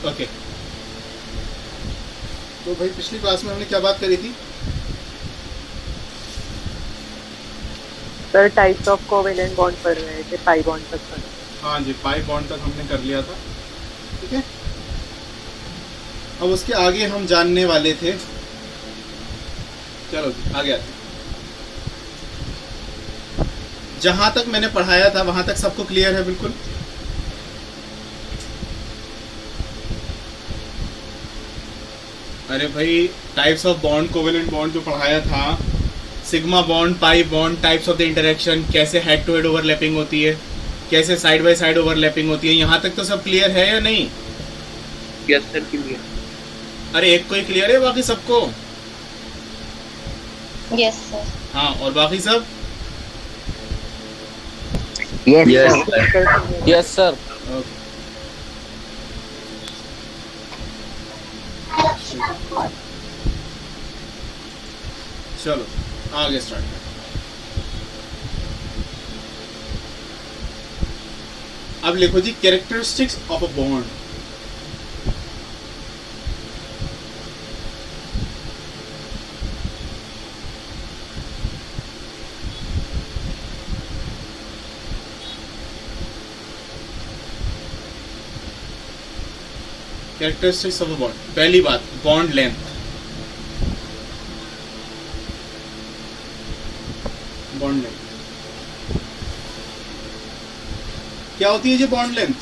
Okay, तो भाई पिछली क्लास में हमने क्या बात करी थी? Sir types of covalent bond पढ़ रहे थे, पाई बॉन्ड तक पढ़। हाँ जी, पाई बॉन्ड तक हमने कर लिया था, ठीक है। अब उसके आगे हम जानने वाले थे, चलो जी आगे आते हैं। जहां तक मैंने पढ़ाया था वहां तक सबको क्लियर है बिल्कुल? अरे भाई, types of bond, covalent bond जो पढ़ाया था, sigma bond, pi bond, types of the interaction, कैसे हेड टू हेड ओवरलैपिंग होती है, कैसे साइड बाय साइड ओवरलैपिंग होती है, यहाँ तक तो सब क्लियर है या नहीं? Yes sir, clear. अरे एक कोई क्लियर है, बाकी सबको? Yes sir. हाँ, और बाकी सब? Yes sir. ओके, चलो आगे स्टार्ट करें। अब लिखो जी characteristics of a bond. Characteristics of a bond, पहली बात बॉन्ड लेंथ। बॉन्ड लेंथ क्या होती है जी? बॉन्ड लेंथ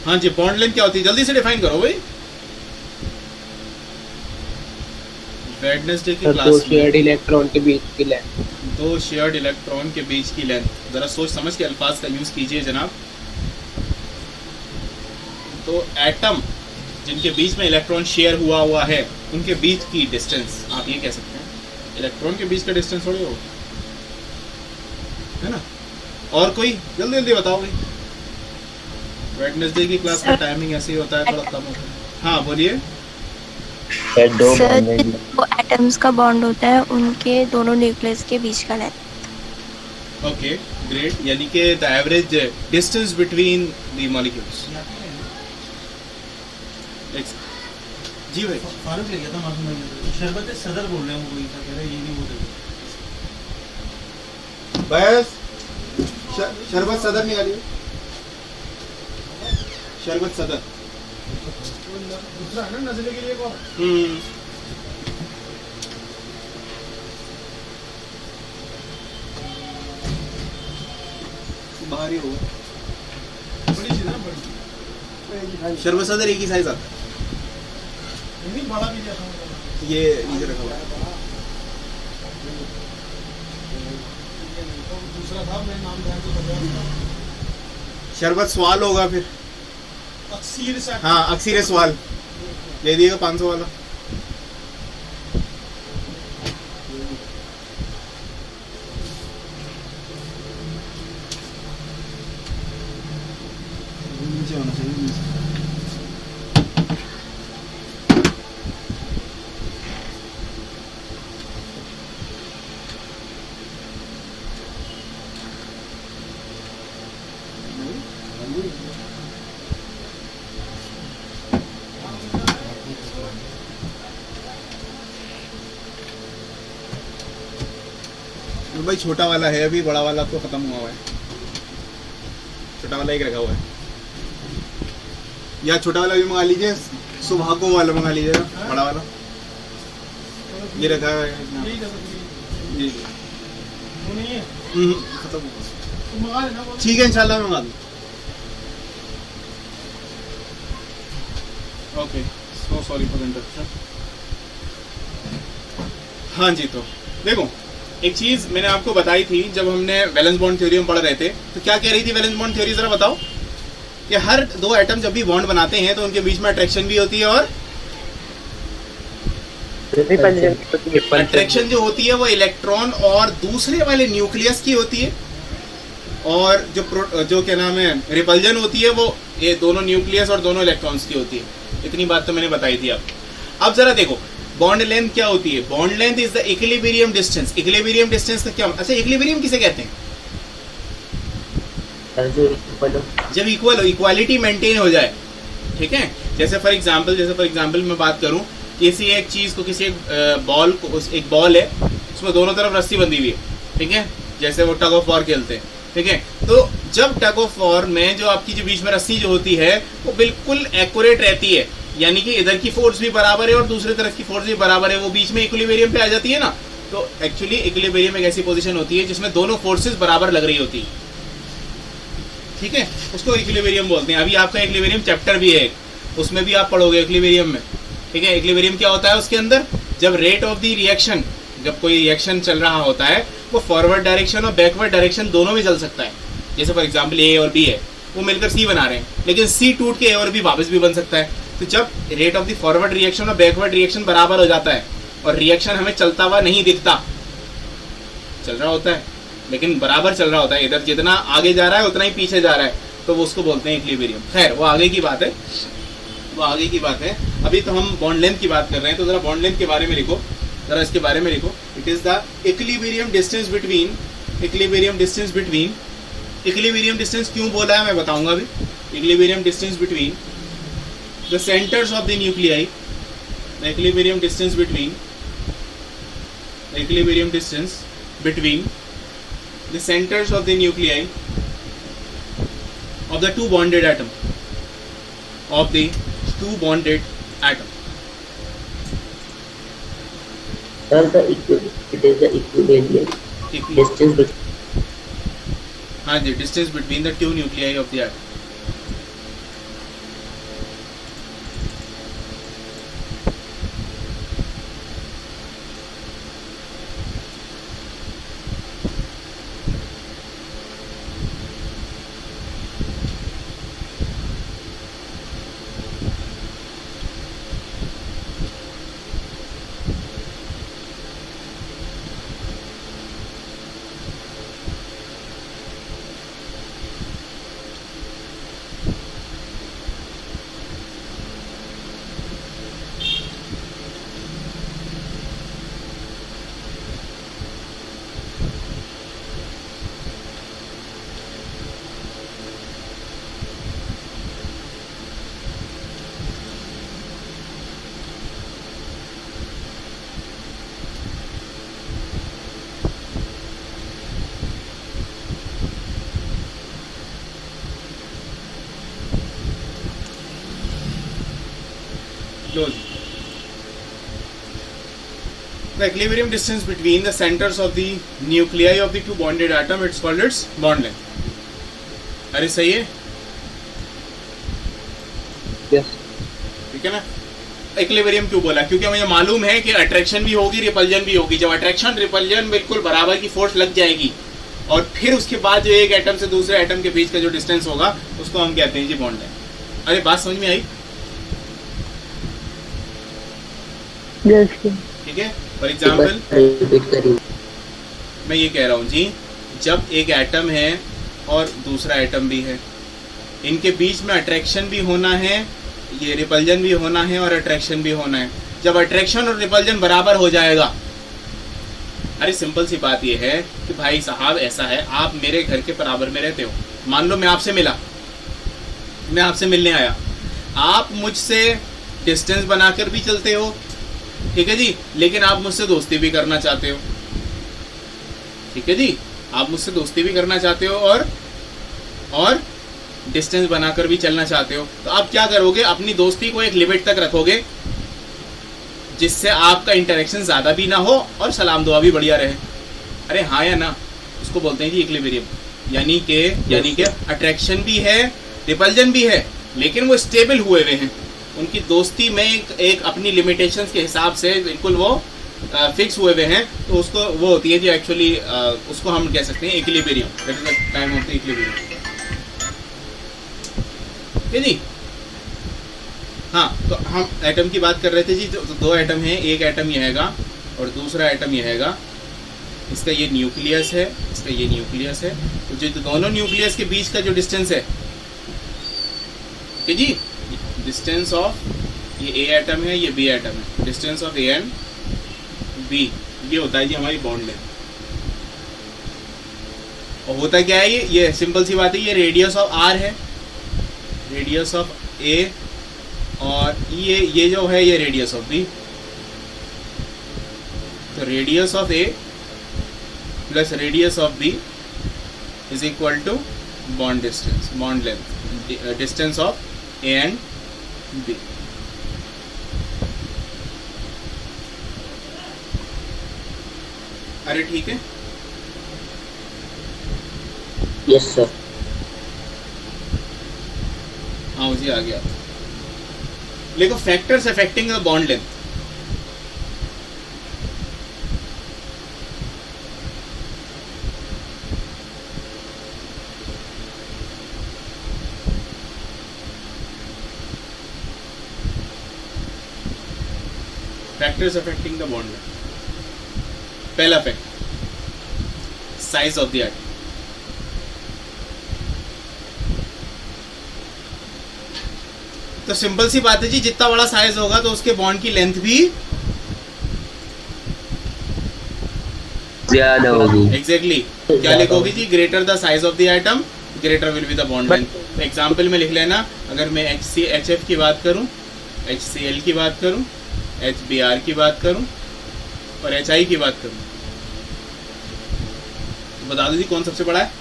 हाँ जी, बॉन्ड लेंथ क्या होती है? जल्दी से डिफाइन करो भाई। वेडनेसडे की क्लास में 2 शेयर्ड इलेक्ट्रॉन के बीच की लेंथ। 2 शेयर्ड इलेक्ट्रॉन के बीच की लेंथ, जरा सोच समझ के अल्फाज का यूज कीजिए जनाब। तो एटम जिनके बीच में इलेक्ट्रॉन शेयर हुआ है उनके बीच की डिस्टेंस आप ये कह सकते हैं। इलेक्ट्रॉन के बीच का डिस्टेंस थोड़ी हो, है ना? और कोई जल्दी जल्दी बताओ भाई। वेडनेसडे की क्लास का टाइमिंग ऐसे ही होता है, थोड़ा कम होता है। हाँ बोलिए सर, दो एटम्स का बॉन्ड होता है उनके दोनों न्यूक्लियस के बीच का लेंथ। ओके ग्रेट, यानी कि the average distance between the molecules. जी भाई फारूक ले गया था मालूम है, शरबत सदर बोल रहे हैं वो, कोई कह रहे ये नहीं बोल रहे। बस शरबत सदर निकालिए, शरबत सदर दूसरा है ना नजले के लिए कौन? बाहर ही होगा। बड़ी चीज है ना, बड़ी शरबत सदर एक ही साइज आता है, नहीं बड़ा भी जैसा ये नीचे रखा हुआ है। दूसरा था, मैं नाम ध्यान से बताया शरबत सवाल होगा फिर। अक्सीर सा। हाँ अक्सीर सवाल ले दिएगा 500 वाला। नीचे होना चाहिए, नीचे। तो भाई छोटा वाला है अभी, बड़ा वाला तो खत्म हुआ हुआ है। छोटा वाला एक रखा हुआ है, या छोटा वाला भी मंगा लीजिए, सुभागों वाला मंगा लीजिएगा, बड़ा वाला ये रखा है। जी वो नहीं है, खत्म हुआ, तो मंगा लेना वो। ठीक है इंशाल्लाह मंगा दूँ। Okay, so sorry for interruption. हाँ जी, तो देखो एक चीज मैंने आपको बताई थी जब हमने वैलेंस बॉन्ड थ्योरी में पढ़ रहे थे, तो क्या कह रही थी वैलेंस बॉन्ड थ्योरी, जरा बताओ। कि हर दो एटम जब भी बॉन्ड बनाते हैं तो उनके बीच में अट्रैक्शन भी होती है और अट्रैक्शन जो होती है वो इलेक्ट्रॉन और दूसरे वाले न्यूक्लियस की होती है, और जो क्या नाम है रिपल्जन होती है वो ये दोनों न्यूक्लियस और दोनों इलेक्ट्रॉन्स की होती है। इतनी बात तो मैंने बताई थी आपको। अब जरा देखो बॉन्ड लेंथ क्या होती है। Bond length is the equilibrium distance. Equilibrium distance का क्या, अच्छा इक्विलिब्रियम किसे कहते हैं? सर जो इक्वल हो। जब इक्वल हो, इक्वालिटी मेंटेन हो जाए, ठीक है। जैसे फॉर एग्जांपल मैं बात करूं, किसी एक चीज को, किसी एक बॉल को, एक बॉल है उसमें दोनों तरफ रस्सी बंधी हुई है, ठीक है, जैसे वो टग ऑफ वॉर खेलते हैं, ठीक है। तो जब टग ऑफ वॉर में जो आपकी जो बीच में रस्सी जो होती है वो बिल्कुल एक्यूरेट रहती है, यानी कि इधर की फोर्स भी बराबर है और दूसरी तरफ की फोर्स भी बराबर है, वो बीच में इक्विलिब्रियम पे आ जाती है ना। तो एक्चुअली इक्विलिब्रियम एक ऐसी पोजीशन होती है जिसमें दोनों फोर्सेस बराबर लग रही होती है, ठीक है, उसको इक्विलिब्रियम बोलते हैं। अभी आपका इक्विलिब्रियम चैप्टर भी है, उसमें भी आप पढ़ोगे इक्विलिब्रियम में, ठीक है। इक्विलिब्रियम क्या होता है उसके अंदर, जब रेट ऑफ द रिएक्शन, जब कोई रिएक्शन चल रहा होता है वो फॉरवर्ड डायरेक्शन और बैकवर्ड डायरेक्शन दोनों में चल सकता है। जैसे फॉर एग्जांपल ए और बी है, वो मिलकर सी बना रहे हैं, लेकिन सी टूट के ए और बी वापस भी बन सकता है। तो जब rate of the forward reaction और बैकवर्ड रिएक्शन बराबर हो जाता है और रिएक्शन हमें चलता हुआ नहीं दिखता, चल रहा होता है लेकिन बराबर चल रहा होता है, इधर जितना आगे जा रहा है उतना ही पीछे जा रहा है, तो वो उसको बोलते हैं इक्विलिब्रियम। खैर वो आगे की बात है, वो आगे की बात है। अभी तो हम बॉन्ड लेंथ की बात कर रहे हैं, तो जरा बॉन्ड लेंथ के बारे में लिखो, जरा इसके बारे में लिखो। It is the equilibrium distance between, equilibrium distance between, equilibrium distance क्यों बोला है मैं बताऊंगा अभी। Equilibrium distance between the centres of the nuclei, the equilibrium distance between, the equilibrium distance between the centers of the nuclei of the two bonded atom, of the two bonded atom. Sir, it is the equilibrium distance between. हाँ जी, distance between the two nuclei of the atom. Close. The equilibrium distance between the centers of the nuclei of the two bonded atom, it's called its bond length. अरे सही है, yes ठीक है ना। Equilibrium क्यों बोला, क्योंकि मुझे मालूम है कि अट्रैक्शन भी होगी, रिपल्जन भी होगी। जब अट्रैक्शन रिपल्जन बिल्कुल बराबर की फोर्स लग जाएगी और फिर उसके बाद जो एक एटम से दूसरे एटम के बीच का जो डिस्टेंस होगा उसको हम कहते हैं जी बॉन्ड लेंथ। अरे बात समझ में आई? ठीक है। फॉर एग्जाम्पल मैं ये कह रहा हूँ जी, जब एक एटम है और दूसरा एटम भी है, इनके बीच में अट्रैक्शन भी होना है, ये रिपल्जन भी होना है और अट्रैक्शन भी होना है। जब अट्रैक्शन और रिपल्जन बराबर हो जाएगा, अरे सिंपल सी बात ये है कि भाई साहब ऐसा है, आप मेरे घर के बराबर में रहते हो, मान लो मैं आपसे मिला, मैं आपसे मिलने आया, आप मुझसे डिस्टेंस बनाकर भी चलते हो, ठीक है जी, लेकिन आप मुझसे दोस्ती भी करना चाहते हो, ठीक है जी, आप मुझसे दोस्ती भी करना चाहते हो और डिस्टेंस बनाकर भी चलना चाहते हो। तो आप क्या करोगे, अपनी दोस्ती को एक लिमिट तक रखोगे जिससे आपका इंटरेक्शन ज़्यादा भी ना हो और सलाम दुआ भी बढ़िया रहे। अरे हाँ या ना, उसको बोलते हैं कि इक्विलिब्रियम। यानी कि अट्रैक्शन भी है, रिपल्जन भी है, लेकिन वो स्टेबल हुए हुए हैं, उनकी दोस्ती में एक अपनी लिमिटेशंस के हिसाब से बिल्कुल वो फिक्स हुए हुए हैं। तो उसको वो होती है जी एक्चुअली, उसको हम कह सकते हैं equilibrium, that is the time of the equilibrium, ठीक जी। हाँ, तो हम एटम की बात कर रहे थे जी, जो दो एटम हैं, एक एटम ये हैगा और दूसरा एटम ये हैगा, इसका ये न्यूक्लियस है, इसका ये न्यूक्लियस है। तो जो दोनों न्यूक्लियस के बीच का जो डिस्टेंस है, ठीक जी, डिस्टेंस ऑफ, ये ए एटम है, ये बी एटम है, distance of A and B, ये होता है जी हमारी बॉन्ड लेंथ। और होता क्या है, ये सिंपल सी बात है, ये रेडियस ऑफ आर है, रेडियस ऑफ ए, और ये जो है ये रेडियस ऑफ बी। तो radius of A plus radius of B is equal to bond distance, bond length, distance of A and B. अरे ठीक है, यस सर। हाँ जी आ गया। देखो factors affecting the bond length, factors affecting the bond length. पहला factor size of the atom. तो simple सी बात है जी, जितना बड़ा साइज होगा तो उसके बॉन्ड की लेंथ भी ज्यादा होगी। एग्जैक्टली क्या लिखोगी जी, greater the size of the atom greater will be the bond length. Example में लिख लेना, अगर मैं HCHF की बात करूं, HCl की बात करूं, HBr की बात करूं और HI की बात करूं, तो बता दो जी कौन सबसे बड़ा है?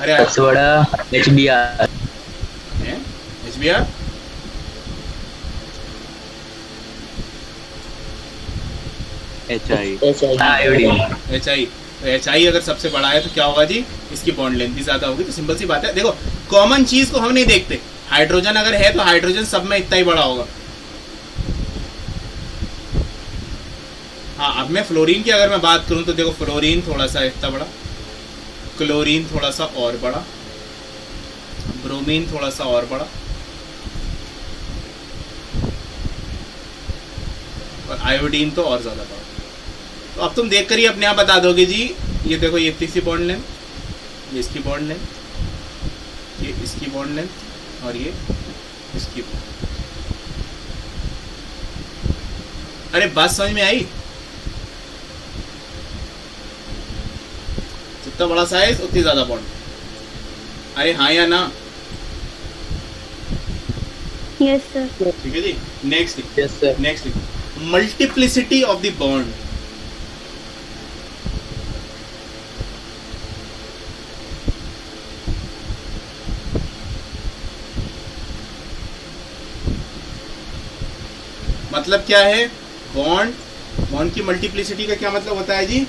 अरे सबसे बड़ा HBr है, HBr। HI iodine. HI, तो HI अगर सबसे बड़ा है तो क्या होगा जी, इसकी बॉन्ड लेंथ भी ज्यादा होगी। तो सिंपल सी बात है, देखो कॉमन चीज को हम नहीं देखते, हाइड्रोजन अगर है तो हाइड्रोजन सब में इतना ही बड़ा होगा। हाँ, अब मैं फ्लोरीन की अगर मैं बात करूं तो देखो फ्लोरीन थोड़ा सा इतना बड़ा, क्लोरीन थोड़ा सा और बड़ा, ब्रोमीन थोड़ा सा और बड़ा, और आयोडीन तो और ज्यादा बड़ा। तो अब तुम देख कर ही अपने आप बता दोगे जी, ये देखो ये इतनी सी बॉन्ड लेंथ, ये इसकी बॉन्ड लेंथ, ये इसकी बॉन्ड लेंथ और ये इसकी। अरे बात समझ में आई? जितना बड़ा साइज उतनी ज्यादा बॉन्ड। अरे हाँ या ना? Yes sir. ठीक है जी। Next yes sir. Next multiplicity of the bond. मतलब क्या है, बॉन्ड की मल्टीप्लिसिटी का क्या मतलब होता है जी?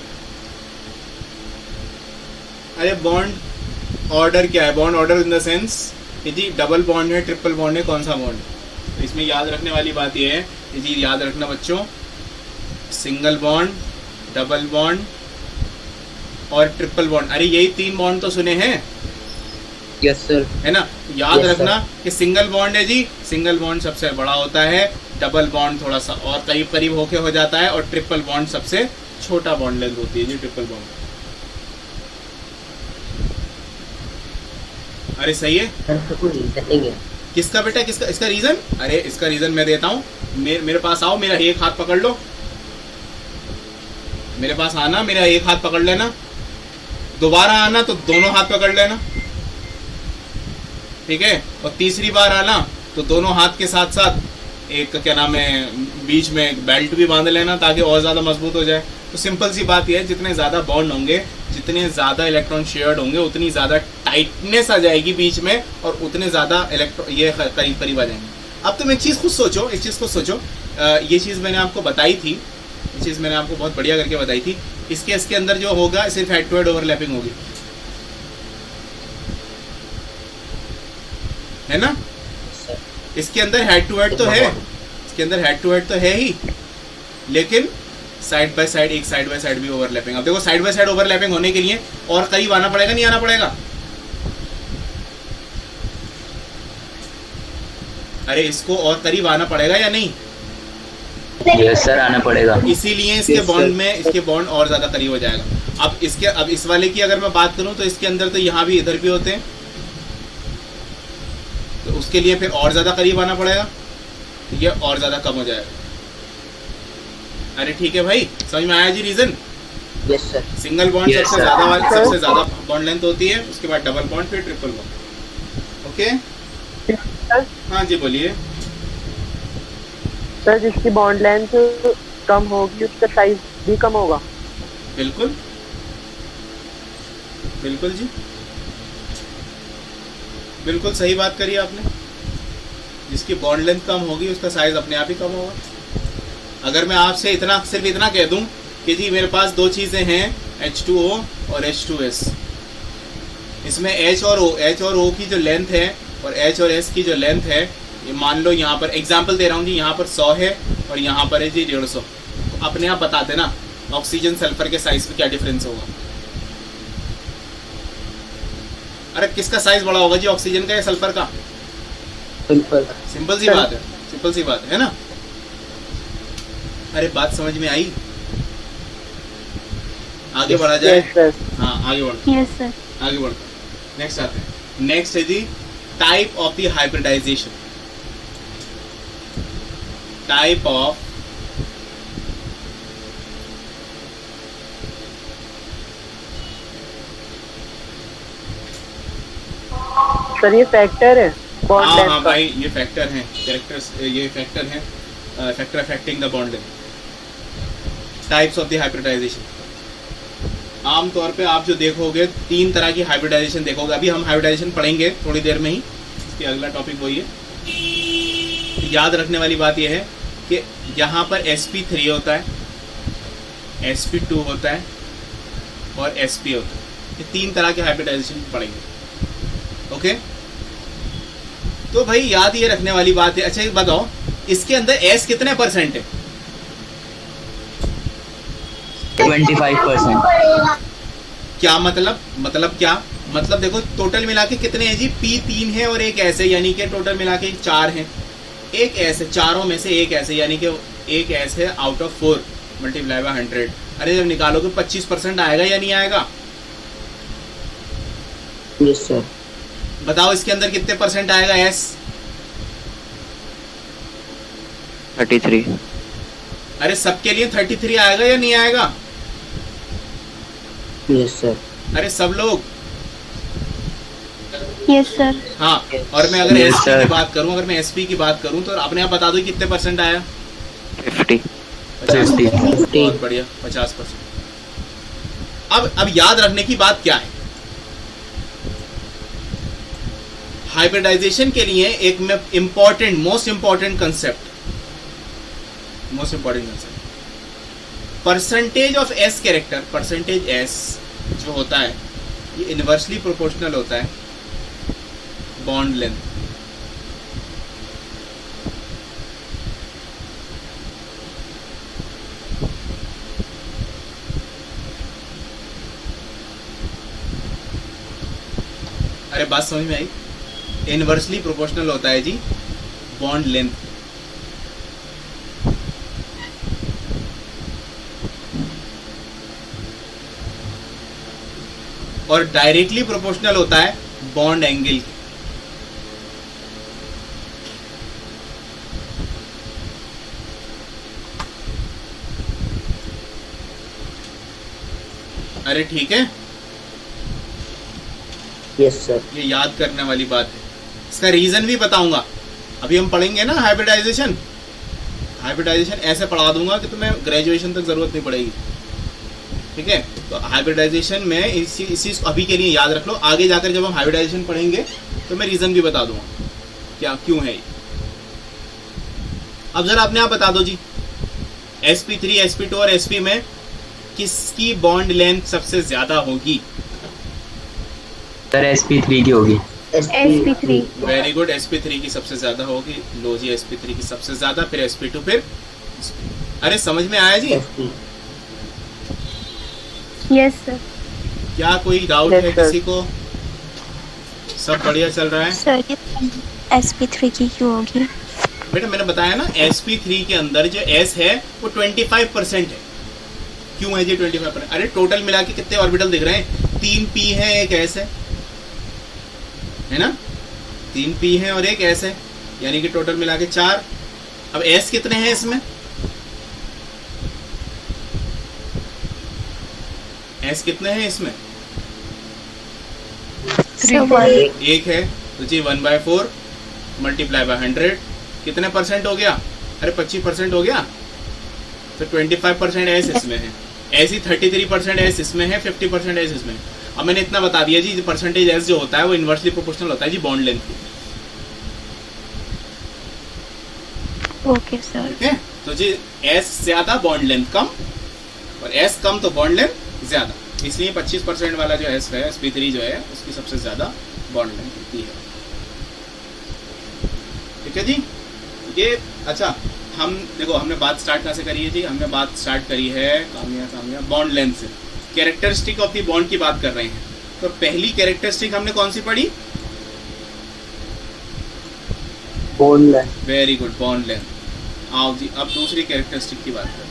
अरे बॉन्ड ऑर्डर क्या है? Bond order in the sense कि जी डबल बॉन्ड है, ट्रिपल बॉन्ड है, कौन सा बॉन्ड है? तो इसमें याद रखने वाली बात यह है कि जी याद रखना बच्चों, सिंगल बॉन्ड, डबल बॉन्ड और ट्रिपल बॉन्ड। अरे यही 3 बॉन्ड तो सुने हैं, यस सर। है ना? याद Yes, रखना कि सिंगल बॉन्ड है जी, सिंगल बॉन्ड सबसे बड़ा होता है, डबल बॉन्ड थोड़ा सा और करीब करीब होके हो जाता है, और ट्रिपल बॉन्ड सबसे छोटा बॉन्ड लेंथ होती है जी, ट्रिपल बॉन्ड। अरे सही है। सर कोई रीजन नहीं है। किसका बेटा, किसका? इसका रीजन? अरे इसका रीजन मैं देता हूँ। मेरे पास आओ, मेरा एक हाथ पकड़ लो, मेरे पास आना, मेरा एक हाथ पकड़ लेना, दोबारा आना तो दोनों हाथ पकड़ लेना, ठीक है? और तीसरी बार आना तो दोनों हाथ के साथ साथ एक क्या नाम है, बीच में एक बेल्ट भी बांध लेना ताकि और ज़्यादा मजबूत हो जाए। तो सिंपल सी बात यह है, जितने ज़्यादा बॉन्ड होंगे, जितने ज़्यादा इलेक्ट्रॉन शेयर्ड होंगे, उतनी ज़्यादा टाइटनेस आ जाएगी बीच में, और उतने ज़्यादा इलेक्ट्रॉन ये करीब करीब आ जाएंगे। अब तुम एक चीज़ खुद सोचो, ये चीज़ मैंने आपको बताई थी, ये चीज़ मैंने आपको बहुत बढ़िया करके बताई थी। इसके अंदर जो होगा सिर्फ हेड टू हेड ओवरलैपिंग होगी, है ना? इसके अंदर हेड टू हेड तो है, इसके अंदर हेड टू हेड तो है ही, लेकिन साइड बाय साइड, एक साइड बाय साइड भी ओवरलैपिंग। अब देखो साइड बाय साइड ओवरलैपिंग होने के लिए और करीब आना पड़ेगा, नहीं आना पड़ेगा? अरे इसको और करीब आना पड़ेगा या नहीं? यस सर, आना पड़ेगा। इसीलिए इसके बॉन्ड में, इसके बॉन्ड और ज्यादा करीब हो जाएगा। अब इस वाले की अगर मैं बात करूं तो इसके अंदर तो यहाँ भी इधर भी होते हैं, तो उसके लिए फिर और ज़्यादा करीब आना पड़ेगा, ये और ज़्यादा कम हो जाएगा। अरे ठीक है भाई, समझ में आया जी reason? Yes sir. Single bond Yes, सबसे sir. ज्यादा बॉन्ड लेंथ होती है, उसके बाद डबल बॉन्ड, फिर ट्रिपल बॉन्ड। ओके, हाँ जी बोलिए। सर जिसकी बॉन्ड लेंथ कम होगी उसका साइज भी कम होगा। बिल्कुल बिल्कुल जी, बिल्कुल सही बात करी आपने। जिसकी बॉन्ड लेंथ कम होगी उसका साइज अपने आप ही कम होगा। अगर मैं आपसे सिर्फ इतना कह दूं कि जी मेरे पास दो चीज़ें हैं, H2O और H2S, इसमें H और O की जो लेंथ है और H और S की जो लेंथ है, ये मान लो यहाँ पर एग्जांपल दे रहा हूँ जी, यहाँ पर 100 है और यहाँ पर है जी 150, तो अपने आप बता देना ऑक्सीजन सल्फर के साइज में क्या डिफरेंस होगा। अरे किसका साइज बड़ा होगा जी, ऑक्सीजन का या सल्फर का? सिंपल। सिंपल सी बात है, सिंपल सी बात है ना। अरे बात समझ में आई? आगे बढ़ा जाए। Yes sir. हाँ आगे बढ़ो, यस सर। आगे बढ़ो। नेक्स्ट आते हैं। नेक्स्ट है जी type of the hybridization. Type of sir ये फैक्टर है बॉन्ड हाँ लेंथ हाँ का। भाई, ये फैक्टर हैं, कैरेक्टर्स, ये फैक्टर हैं, factor affecting the bond length. Types of the hybridisation. आमतौर पे आप जो देखोगे 3 तरह की हाइब्रिडाइजेशन देखोगे। अभी हम हाइब्रिडाइजेशन पढ़ेंगे थोड़ी देर में ही, इसके अगला टॉपिक वही है। याद रखने वाली बात यह है कि यहाँ पर sp3 होता है, sp2 होता है और sp होता है। ये 3 तरह के हाइब्रिडाइजेशन पढ़ेंगे। ओके, तो भाई याद ये रखने वाली बात है। अच्छा ये बताओ, इसके अंदर S कितने परसेंट है? 25%। क्या मतलब क्या मतलब? देखो टोटल मिला के कितने हैं जी? P 3 है और एक S है, यानी कि टोटल मिला के 4 हैं। एक S है, चारों में से एक S है, यानी कि एक S है आउट ऑफ 4 मल्टीप्लाई बाय 100। अरे जब निकालोगे 25% आएगा या नहीं आएगा? Yes sir. बताओ इसके अंदर कितने परसेंट आएगा S? 33। अरे सबके लिए 33 आएगा या नहीं आएगा? Yes sir. अरे सब लोग। Yes sir. हाँ, और मैं अगर Yes, SP sir. की बात करूं, अगर मैं SP की बात करूं तो अपने आप बता दो कितने परसेंट आया? 50। 50। 50। बहुत बढ़िया, 50%। अब याद रखने की बात क्या है? हाइब्रिडाइजेशन के लिए एक most important concept, percentage of S character, percentage S जो होता है ये इनवर्सली प्रोपोर्शनल होता है बॉन्ड लेंथ। अरे बात समझ में आई? इनवर्सली प्रोपोर्शनल होता है जी बॉन्ड लेंथ। और डायरेक्टली प्रोपोर्शनल होता है बॉन्ड एंगल के। अरे ठीक है, यस सर। ये याद करने वाली बात है। इसका रीजन भी बताऊंगा, अभी हम पढ़ेंगे ना हाइब्रिडाइजेशन। हाइब्रिडाइजेशन ऐसे पढ़ा दूंगा कि तुम्हें ग्रेजुएशन तक जरूरत नहीं पड़ेगी। ठीक है, तो हाइब्रिडाइजेशन में इसी अभी के लिए याद रख लो। आगे जाकर जब हम हाइब्रिडाइजेशन पढ़ेंगे तो मैं रीजन भी बता दूंगा क्या क्यों है ये। अब जरा अपने आप बता दो जी, sp3, sp2 और sp में किसकी बॉन्ड लेंथ सबसे ज्यादा होगी? सर sp3 की होगी। sp3। वेरी गुड, sp3 की सबसे ज्यादा होगी। लो जी, sp3 की सबसे ज्यादा, फिर sp2, फिर SP। अरे समझ में आया जी? Yes sir. क्या कोई डाउट Yes, है sir. किसी को? सब बढ़िया चल रहा है? सर ये sp3 की क्यों होगी? बेटा मैंने बताया ना, sp3 के अंदर जो S है वो 25% है। क्यों है जी 25%? अरे टोटल मिला के कितने ऑर्बिटल दिख रहे हैं? 3 p है, एक S है ना? 3 p है और एक S है, यानी कि टोटल मिला के 4। अब S कितने हैं इसमें? एस कितने हैं इसमें? So one. एक है तो जी 1/4 मल्टीप्लाई बाय 100 कितने परसेंट हो गया? अरे 25% हो गया। तो 25% एस इसमें है, ऐसी 33% एस इसमें है, 50% एस इसमें है। अब मैंने इतना बता दिया जी, परसेंटेज एस जो होता है वो इन्वर्सली प्रोपोर्शनल होता है जी बॉन्ड लेंथ की। Okay sir. ठीक है, तो जी एस ज्यादा बॉन्ड लेंथ कम, और एस कम तो बॉन्ड लेंथ ज्यादा, इसलिए 25% वाला जो एस है sp3 जो है उसकी सबसे ज्यादा बॉन्ड लेंथ होती है। ठीक है जी, ये अच्छा हम देखो हमने बात स्टार्ट कहाँ से करी है जी? हमने बात स्टार्ट करी है कामया बॉन्ड लेंथ से, कैरेक्टरिस्टिक ऑफ द बॉन्ड की बात कर रहे हैं। तो पहली कैरेक्टरिस्टिक हमने कौन सी पढ़ी? Bond length. Very good, bond length. आओ जी अब दूसरी कैरेक्टरिस्टिक की बात करते हैं।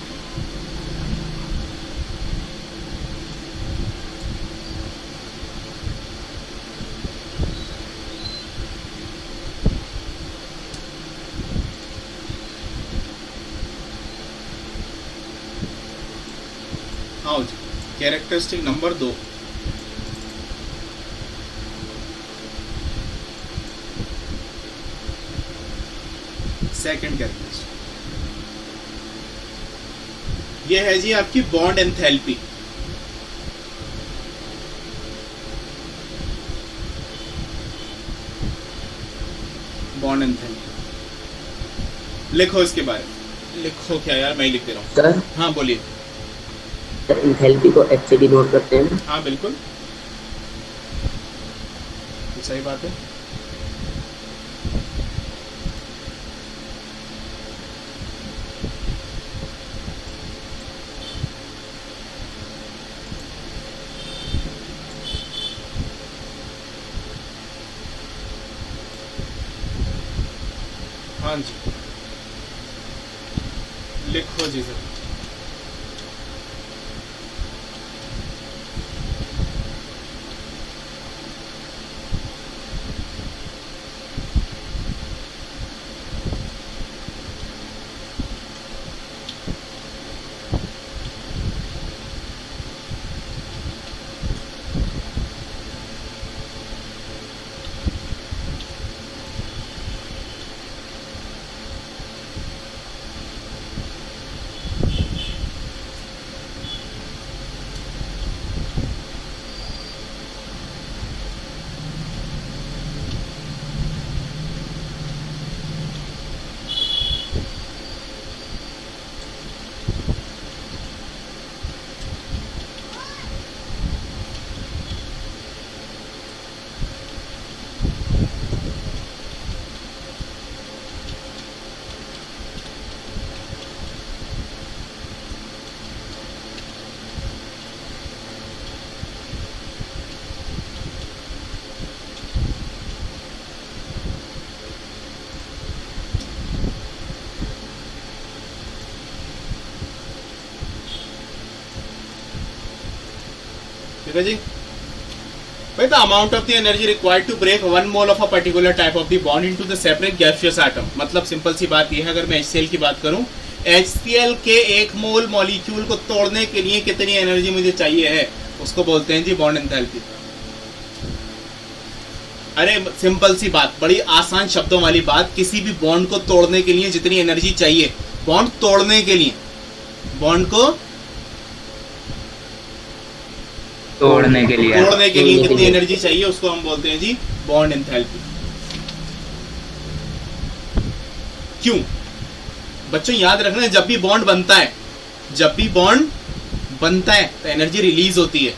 आओ जी कैरेक्टरिस्टिक नंबर 2। सेकंड कैरेक्टरिस्टिक ये है जी आपकी बॉन्ड एंथैल्पी। बॉन्ड एंथैल्पी लिखो इसके बारे में। लिखो क्या यार, मैं ही लिख दे रहा हूँ। सर हाँ बोलिए। एंथैल्पी को एच से डिनोट करते हैं ना? हाँ बिल्कुल, सही बात है। हाँ जी लिखो जी सर। ठीक है जी भाई। The amount of the energy required to break 1 mole of a particular type of the bond into the separate gaseous atom. मतलब सिंपल सी बात यह है, अगर मैं HCl की बात करूं, HCl के 1 मोल मॉलिक्यूल को तोड़ने के लिए कितनी एनर्जी मुझे चाहिए है, उसको बोलते हैं जी बॉन्ड एंथैल्पी। अरे सिंपल सी बात, बड़ी आसान शब्दों वाली बात, किसी भी बॉन्ड को तोड़ने के लिए जितनी एनर्जी चाहिए, बॉन्ड तोड़ने के लिए, बॉन्ड को तोड़ने के लिए कितनी एनर्जी चाहिए, उसको हम बोलते हैं जी बॉन्ड एंथैल्पी। क्यों बच्चों याद रखना, जब भी बॉन्ड बनता है, जब भी बॉन्ड बनता है तो एनर्जी रिलीज होती है,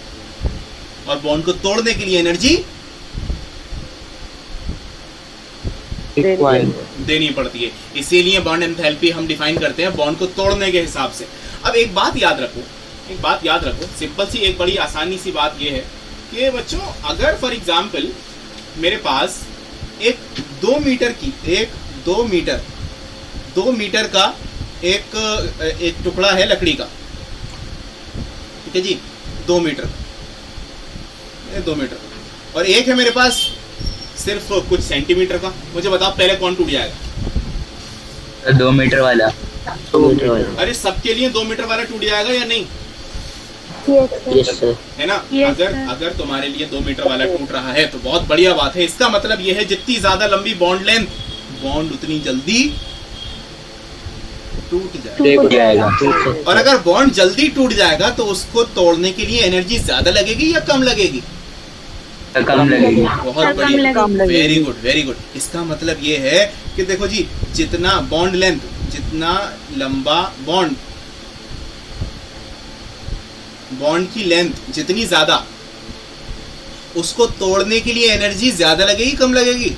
और बॉन्ड को तोड़ने के लिए एनर्जी देनी पड़ती है। इसीलिए बॉन्ड एंथैल्पी हम डिफाइन करते हैं बॉन्ड को तोड़ने के हिसाब से। अब एक बात याद रखो, सिंपल सी एक बड़ी आसानी सी बात यह है कि बच्चों, अगर फॉर एग्जाम्पल मेरे पास एक 2 मीटर का एक टुकड़ा है लकड़ी का, ठीक है जी, 2 मीटर, और एक है मेरे पास सिर्फ कुछ सेंटीमीटर का। मुझे बताओ पहले कौन टूट जाएगा? 2 मीटर वाला। अरे सबके लिए 2 मीटर वाला टूट जाएगा या नहीं? Yes sir. है ना? Yes, अगर sir. अगर तुम्हारे लिए 2 मीटर वाला टूट रहा है तो बहुत बढ़िया बात है। इसका मतलब यह है जितनी ज्यादा लंबी बॉन्ड लेंथ, बॉन्ड उतनी जल्दी टूट जाएगा। और अगर बॉन्ड जल्दी टूट जाएगा तो उसको तोड़ने के लिए एनर्जी ज्यादा लगेगी या कम लगेगी? कम लगेगी। बहुत कम बढ़िया, लगेगी। Very good very good. इसका मतलब ये है कि देखो जी, जितना बॉन्ड लेंथ, जितना लंबा बॉन्ड की लेंथ जितनी ज्यादा, उसको तोड़ने के लिए एनर्जी ज्यादा लगेगी कम लगेगी?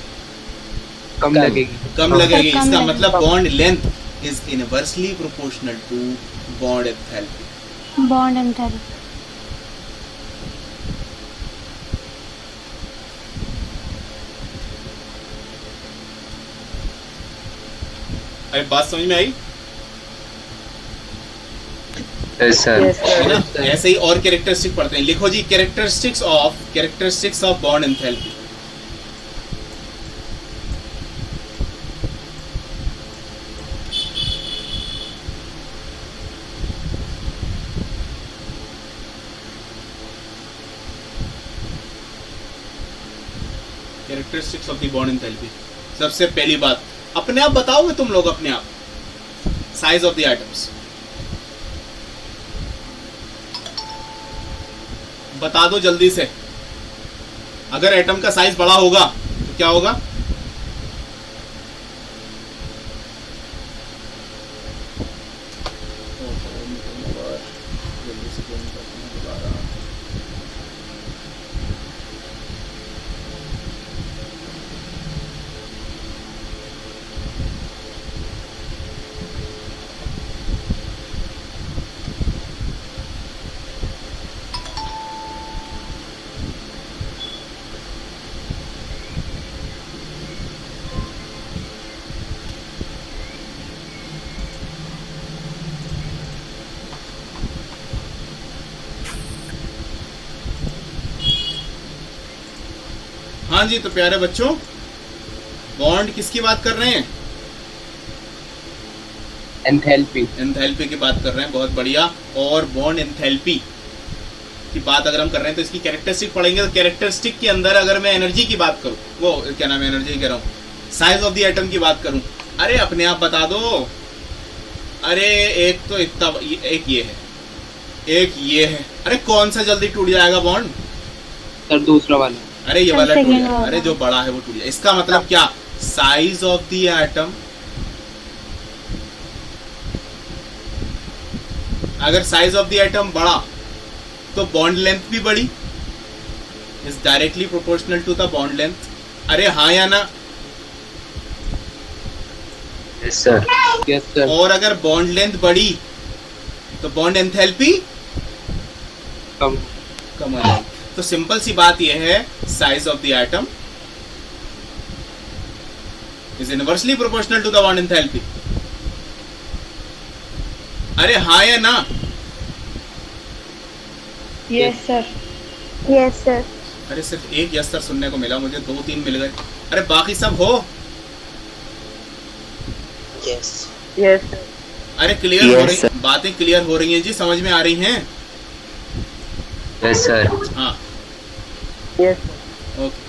कम लगेगी। कम लगेगी। कम इसका लगेगी। मतलब bond length is inversely proportional to bond enthalpy. Bond enthalpy. अरे बात समझ में आई? Yes sir. यस है ना? सर। ऐसे ही और कैरेक्टरिस्टिक पढ़ते हैं। लिखो जी, characteristics of bond enthalpy. Characteristics of the bond enthalpy. सबसे पहली बात, अपने आप बताओगे तुम लोग अपने आप? साइज ऑफ द एटम्स बता दो जल्दी से। अगर एटम का साइज बड़ा होगा तो क्या होगा? हाँ जी, तो प्यारे बच्चों, बॉन्ड किसकी बात कर रहे हैं? एंथैल्पी। एंथैल्पी की बात कर रहे हैं। बहुत बढ़िया। और बॉन्ड एंथैल्पी की बात अगर हम कर रहे हैं तो इसकी कैरेक्टरिस्टिक पढ़ेंगे। तो कैरेक्टरिस्टिक के अंदर अगर मैं एनर्जी की बात करूं, वो क्या नाम है, एनर्जी कह रहा हूं, साइज ऑफ द एटम की बात करूं, अरे अपने आप बता दो। अरे एक तो इतना, एक ये है, एक ये है। अरे कौन सा जल्दी टूट जाएगा बॉन्ड? सर दूसरा वाला। अरे ये वाला टूट second जाएगा। वाला। अरे जो बड़ा है वो टूट जाएगा। इसका मतलब क्या? साइज ऑफ द एटम, अगर साइज ऑफ द एटम बड़ा तो बॉन्ड लेंथ भी बड़ी, is directly proportional to the bond length. अरे हाँ या ना? Yes sir. Yes sir. और अगर बॉन्ड लेंथ बड़ी तो बॉन्ड एंथैल्पी कम। कम हो जाएगी। तो सिंपल सी बात यह है, size of the atom is inversely proportional to the bond enthalpy. अरे हाँ या ना? Yes sir. Yes sir. अरे सिर्फ एक यस सर सुनने को मिला मुझे, 2-3 मिल गए। अरे बाकी सब हो? यस। Yes sir. अरे क्लियर Yes, हो रही, sir. बातें क्लियर हो रही हैं जी, समझ में आ रही हैं? Yes sir. हाँ, यस सर। ओके।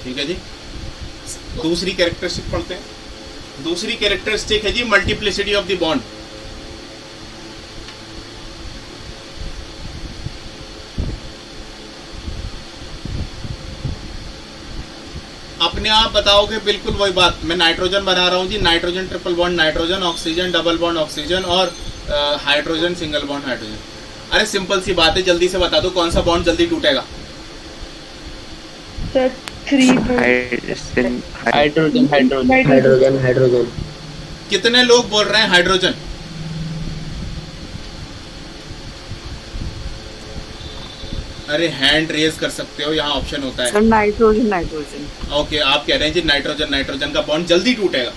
ठीक है जी। दूसरी कैरेक्टरिस्टिक पढ़ते हैं। दूसरी कैरेक्टरिस्टिक है जी मल्टीप्लिसिटी ऑफ द बॉन्ड। अपने आप बताओगे बिल्कुल वही बात। मैं नाइट्रोजन बना रहा हूँ जी, nitrogen triple bond nitrogen, oxygen double bond oxygen और हाइड्रोजन सिंगल बॉन्ड हाइड्रोजन। अरे सिंपल सी बात है, जल्दी से बता दो कौन सा बॉन्ड जल्दी टूटेगा? Sir 3 hydrogen hydrogen. Hydrogen. Hydrogen. Hydrogen. कितने लोग बोल रहे हैं हाइड्रोजन? अरे हैंड रेज कर सकते हो, यहाँ ऑप्शन होता है। नाइट्रोजन। नाइट्रोजन। ओके, आप कह रहे हैं जी नाइट्रोजन, नाइट्रोजन का बॉन्ड जल्दी टूटेगा।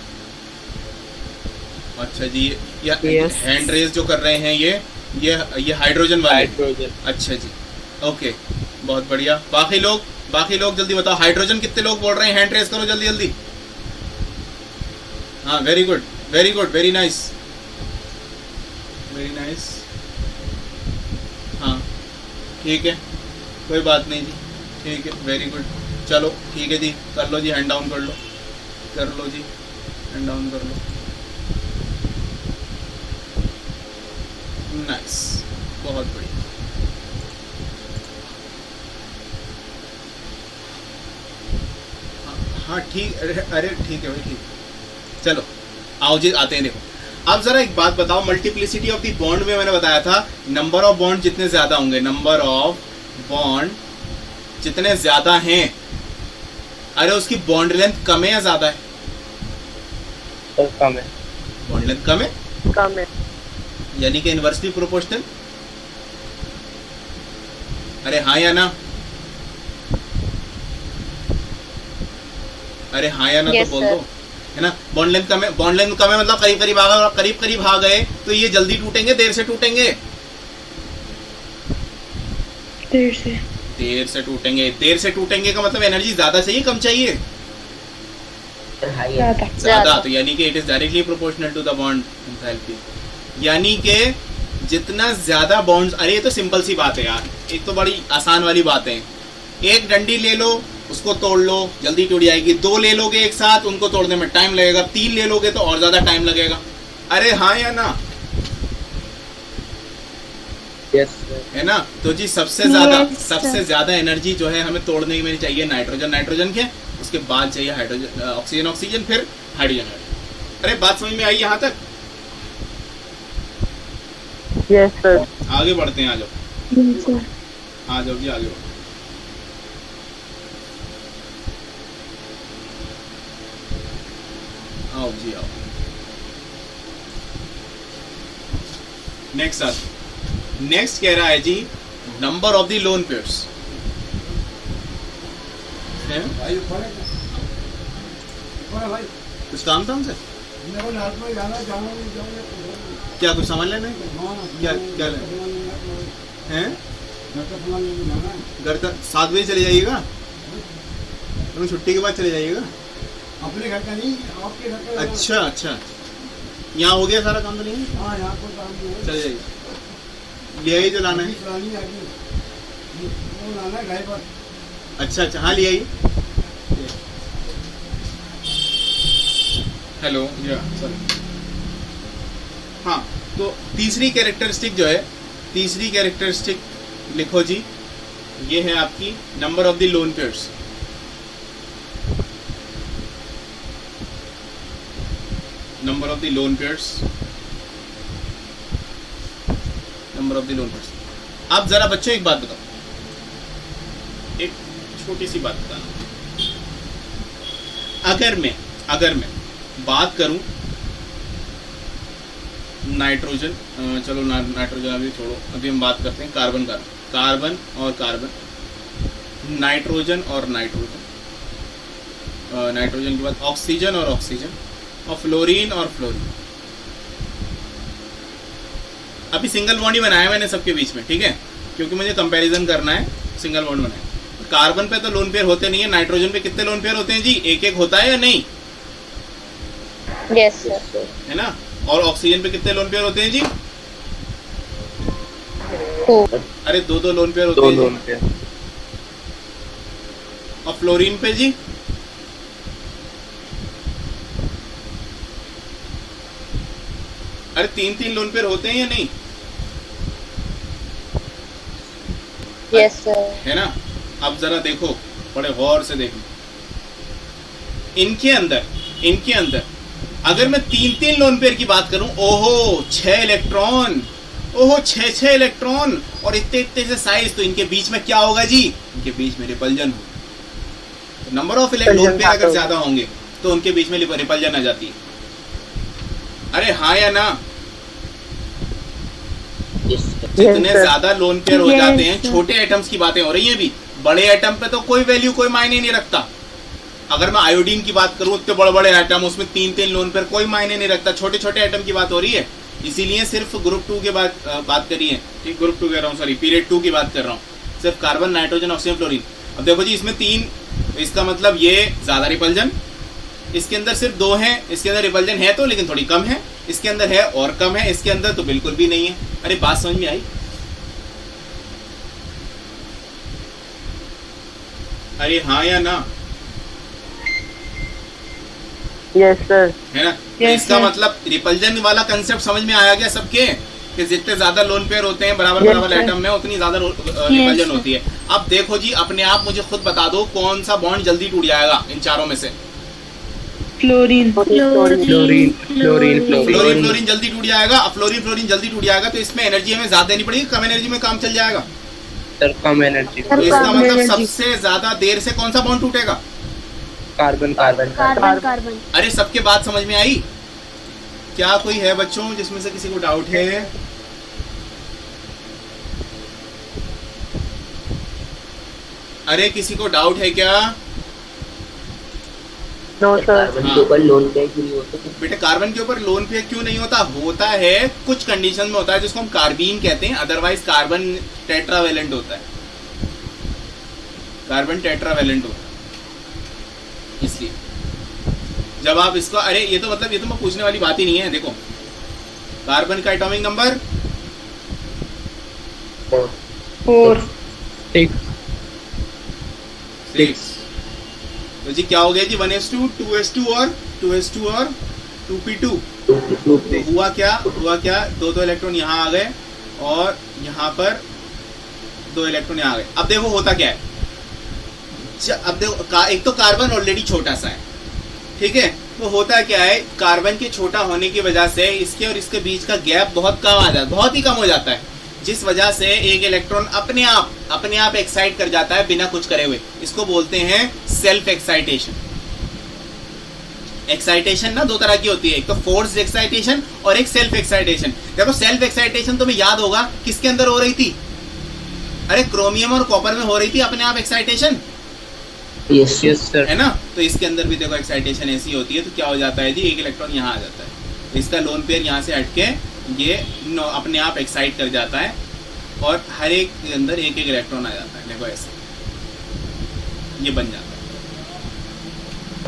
अच्छा जी, या Yes. हैंड रेज जो कर रहे हैं ये हाइड्रोजन वाले। हाइड्रोजन। अच्छा जी, ओके, बहुत बढ़िया। बाकी लोग जल्दी बताओ, हाइड्रोजन कितने लोग बोल रहे हैं? हैंड रेज करो जल्दी जल्दी। हाँ, very good, very good, very nice. Very nice. हाँ ठीक है, कोई बात नहीं जी, ठीक है, वेरी गुड। चलो ठीक है जी, कर लो जी, हैंड डाउन कर लो, कर लो जी, हैंड डाउन कर लो। नाइस, बहुत बढ़िया। हाँ ठीक, अरे ठीक है भाई, ठीक। चलो आओ जी, आते हैं। देखो अब जरा एक बात बताओ, मल्टीप्लिसिटी ऑफ द बॉन्ड में मैंने बताया था नंबर ऑफ बॉन्ड जितने ज्यादा होंगे, नंबर ऑफ बॉन्ड जितने ज्यादा हैं, अरे उसकी बॉन्ड लेंथ कम है या ज्यादा है? सर कम है। बॉन्ड लेंथ कम है, कम है। यानी कि इनवर्सली प्रोपोर्शनल। अरे हाँ या ना? अरे हाँ या ना? Yes, तो बोल sir. दो, है ना। बॉन्ड लेंथ कम है, बॉन्ड लेंथ कम है मतलब करीब करीब आ गए, करीब करीब आ गए तो ये जल्दी टूटेंगे देर से टूटेंगे? देर से। देर से टूटेंगे। देर से टूटेंगे का मतलब एनर्जी ज्यादा चाहिए कम चाहिए? सर हाई है। ज्यादा। तो यानी कि it is directly proportional to the bond enthalpy. यानी कि जितना ज्यादा बॉन्ड्स, अरे ये तो सिंपल सी बात है यार, एक तो बड़ी आसान वाली बात है। एक डंडी ले लो, उसको तोड़ लो, जल्दी टूट जाएगी। 2 ले लोगे एक साथ, उनको तोड़ने में टाइम लगेगा। 3 ले लोगे तो और ज्यादा टाइम लगेगा। अरे हाँ या ना? Yes sir. है ना। तो जी सबसे ज्यादा Yes, सबसे ज्यादा एनर्जी जो है हमें तोड़ने में चाहिए नाइट्रोजन, नाइट्रोजन के, उसके बाद चाहिए हाइड्रोजन, ऑक्सीजन, ऑक्सीजन, फिर हाइड्रोजन। अरे बात समझ में आई यहाँ तक? Yes sir. आगे बढ़ते हैं, आ जाओ, आ जाओ जी, आगे बढ़ो। आओ जी आओ। नेक्स्ट नेक्स्ट कह रहा है जी number of the lone pairs. कुछ काम था हमसे? क्या कुछ सामान लेना है? क्या क्या लेना है? घर तक 7 बजे चले जाइएगा? तुम छुट्टी के बाद चले जाइएगा? अपने घर का नहीं, आपके घर का। अच्छा अच्छा, यहाँ हो गया सारा काम तो नहीं है? हाँ, यहाँ पर काम नहीं है। चले जाइए, ले आइए जो लाना है। पुरानी आदमी, वो लाना है गाय पर। अच्छा अच्छा, हाँ ले आइए। हेलो या सर। हाँ, तो तीसरी कैरेक्टरिस्टिक जो है, तीसरी कैरेक्टरिस्टिक लिखो जी, ये है आपकी number of the lone pairs. Number of the lone pairs, number of the lone pairs. आप जरा बच्चों एक बात बताओ, एक छोटी सी बात बताना। अगर मैं बात करूं नाइट्रोजन, चलो नाइट्रोजन अभी छोड़ो, अभी हम बात करते हैं कार्बन और कार्बन, नाइट्रोजन और नाइट्रोजन, नाइट्रोजन के बाद ऑक्सीजन और ऑक्सीजन, और फ्लोरीन और फ्लोरीन। अभी सिंगल बॉन्ड ही बनाया मैंने सबके बीच में, ठीक है, क्योंकि मुझे कंपैरिजन करना है। सिंगल बॉन्ड बनाया। कार्बन पे तो लोन पेयर होते नहीं है, नाइट्रोजन पे कितने लोन पेयर होते हैं जी? एक एक होता है या नहीं? Yes sir. है ना। और ऑक्सीजन पे कितने लोन पेयर होते हैं जी? अरे 2 लोन पेयर होते हैं। 2 लोन पेयर। और फ्लोरीन पे जी? अरे 3 लोन पेयर होते हैं या नहीं? Yes sir. है ना। अब जरा देखो, बड़े गौर से देखो, इनके अंदर अगर मैं 3 लोन पेयर की बात करूं, ओहो 6 इलेक्ट्रॉन, ओहो 6 इलेक्ट्रॉन, और इतने से साइज, तो इनके बीच में क्या होगा जी? इनके बीच में रिपल्जन होगा। तो नंबर ऑफ लोन पेयर अगर ज्यादा होंगे तो उनके बीच में रिपल्जन आ जाती है। अरे हाँ या ना? जितने ज्यादा लोन पेयर हो जाते हैं, छोटे एटम्स की बातें हो रही हैं अभी, बड़े एटम पे तो कोई वैल्यू, कोई मायने नहीं रखता। अगर मैं आयोडीन की बात करूं, इतने बड़े बड़े एटम, उसमें 3 लोन पेयर, कोई मायने नहीं रखता। छोटे छोटे एटम की बात हो रही है, इसीलिए सिर्फ ग्रुप 2 के बाद बात करी है, ठीक, ग्रुप 2 कह रहा हूँ, सॉरी, पीरियड 2 की बात कर रहा हूँ, सिर्फ कार्बन, नाइट्रोजन, ऑक्सीजन, फ्लोरीन। अब देखो जी, इसमें 3, इसका मतलब ये ज्यादा रिपल्जन, इसके अंदर सिर्फ 2 हैं, इसके अंदर रिपल्जन है तो, लेकिन थोड़ी कम है, इसके अंदर है और कम है, इसके अंदर तो बिल्कुल भी नहीं है। अरे बात समझ में आई? अरे हाँ या ना? Yes sir. है ना? तो इसका मतलब रिपल्जन वाला कंसेप्ट समझ में आया क्या सबके, कि जितने ज्यादा लोन पेयर होते हैं बराबर बराबर एटम में उतनी ज्यादा रिपल्जन होती है। अब देखो जी, अपने आप मुझे खुद बता दो कौन सा बॉन्ड जल्दी टूट जाएगा इन चारों में से? फ्लोरीन फ्लोरीन जल्दी टूट जाएगा। अब फ्लोरीन जल्दी टूट जाएगा तो इसमें एनर्जी हमें ज्यादा देनी पड़ेगी, कम एनर्जी में काम चल जाएगा। सर कम एनर्जी। तो इसका मतलब सबसे ज्यादा देर से कौन सा बॉन्ड टूटेगा? कार्बन। अरे सबके बात समझ में आई? क्या कोई है बच्चों जिसमें से किसी को डाउट है? अरे किसी को डाउट है क्या? No sir. कार्बन के ऊपर लोन पेयर क्यों नहीं होता? बेटे कार्बन के ऊपर लोन पेयर क्यों नहीं होता? होता है कुछ कंडीशन में होता है जिसको हम कार्बीन कहते हैं, अदरवाइज कार्बन टेट्रावेलेंट होता है। कार्बन टेट्रावेलेंट होता है इसलिए जब आप इसको, अरे ये तो मतलब ये तो मैं पूछने वाली बात ही नहीं है। देखो कार्बन का एटॉमिक नंबर 4 6। तो जी क्या हो गया जी? 1s2 2s2 और 2s2 और 2p2। तो हुआ क्या? दो इलेक्ट्रॉन यहाँ आ गए और यहाँ पर 2 इलेक्ट्रॉन यहाँ आ गए। अब देखो होता क्या है, अब देखो एक तो कार्बन ऑलरेडी छोटा सा है, ठीक है? तो होता क्या है, कार्बन के छोटा होने की वजह से इसके और इसके बीच का गैप बहुत कम आ जाता है, बहुत ही कम हो जाता है, जिस वजह से एक इलेक्ट्रॉन अपने आप एक्साइट कर जाता है बिना कुछ करे हुए। इसको बोलते हैं सेल्फ एक्साइटेशन। एक्साइटेशन ना दो तरह की होती है, एक तो फोर्स्ड एक्साइटेशन और एक सेल्फ एक्साइटेशन। देखो सेल्फ एक्साइटेशन तुम्हें याद होगा किसके अंदर हो रही थी? अरे क्रोमियम और कॉपर में हो रही थी अपने आप एक्साइटेशन, यस सर। है ना? तो इसके अंदर भी देखो एक्साइटेशन ऐसी होती है। तो क्या हो जाता है जी, एक इलेक्ट्रॉन यहाँ आ जाता है, तो इसका लोन पेयर यहाँ से हटके ये अपने आप एक्साइट कर जाता है और हर एक के अंदर एक एक इलेक्ट्रॉन आ जाता है। देखो ऐसे ये बन जाता है।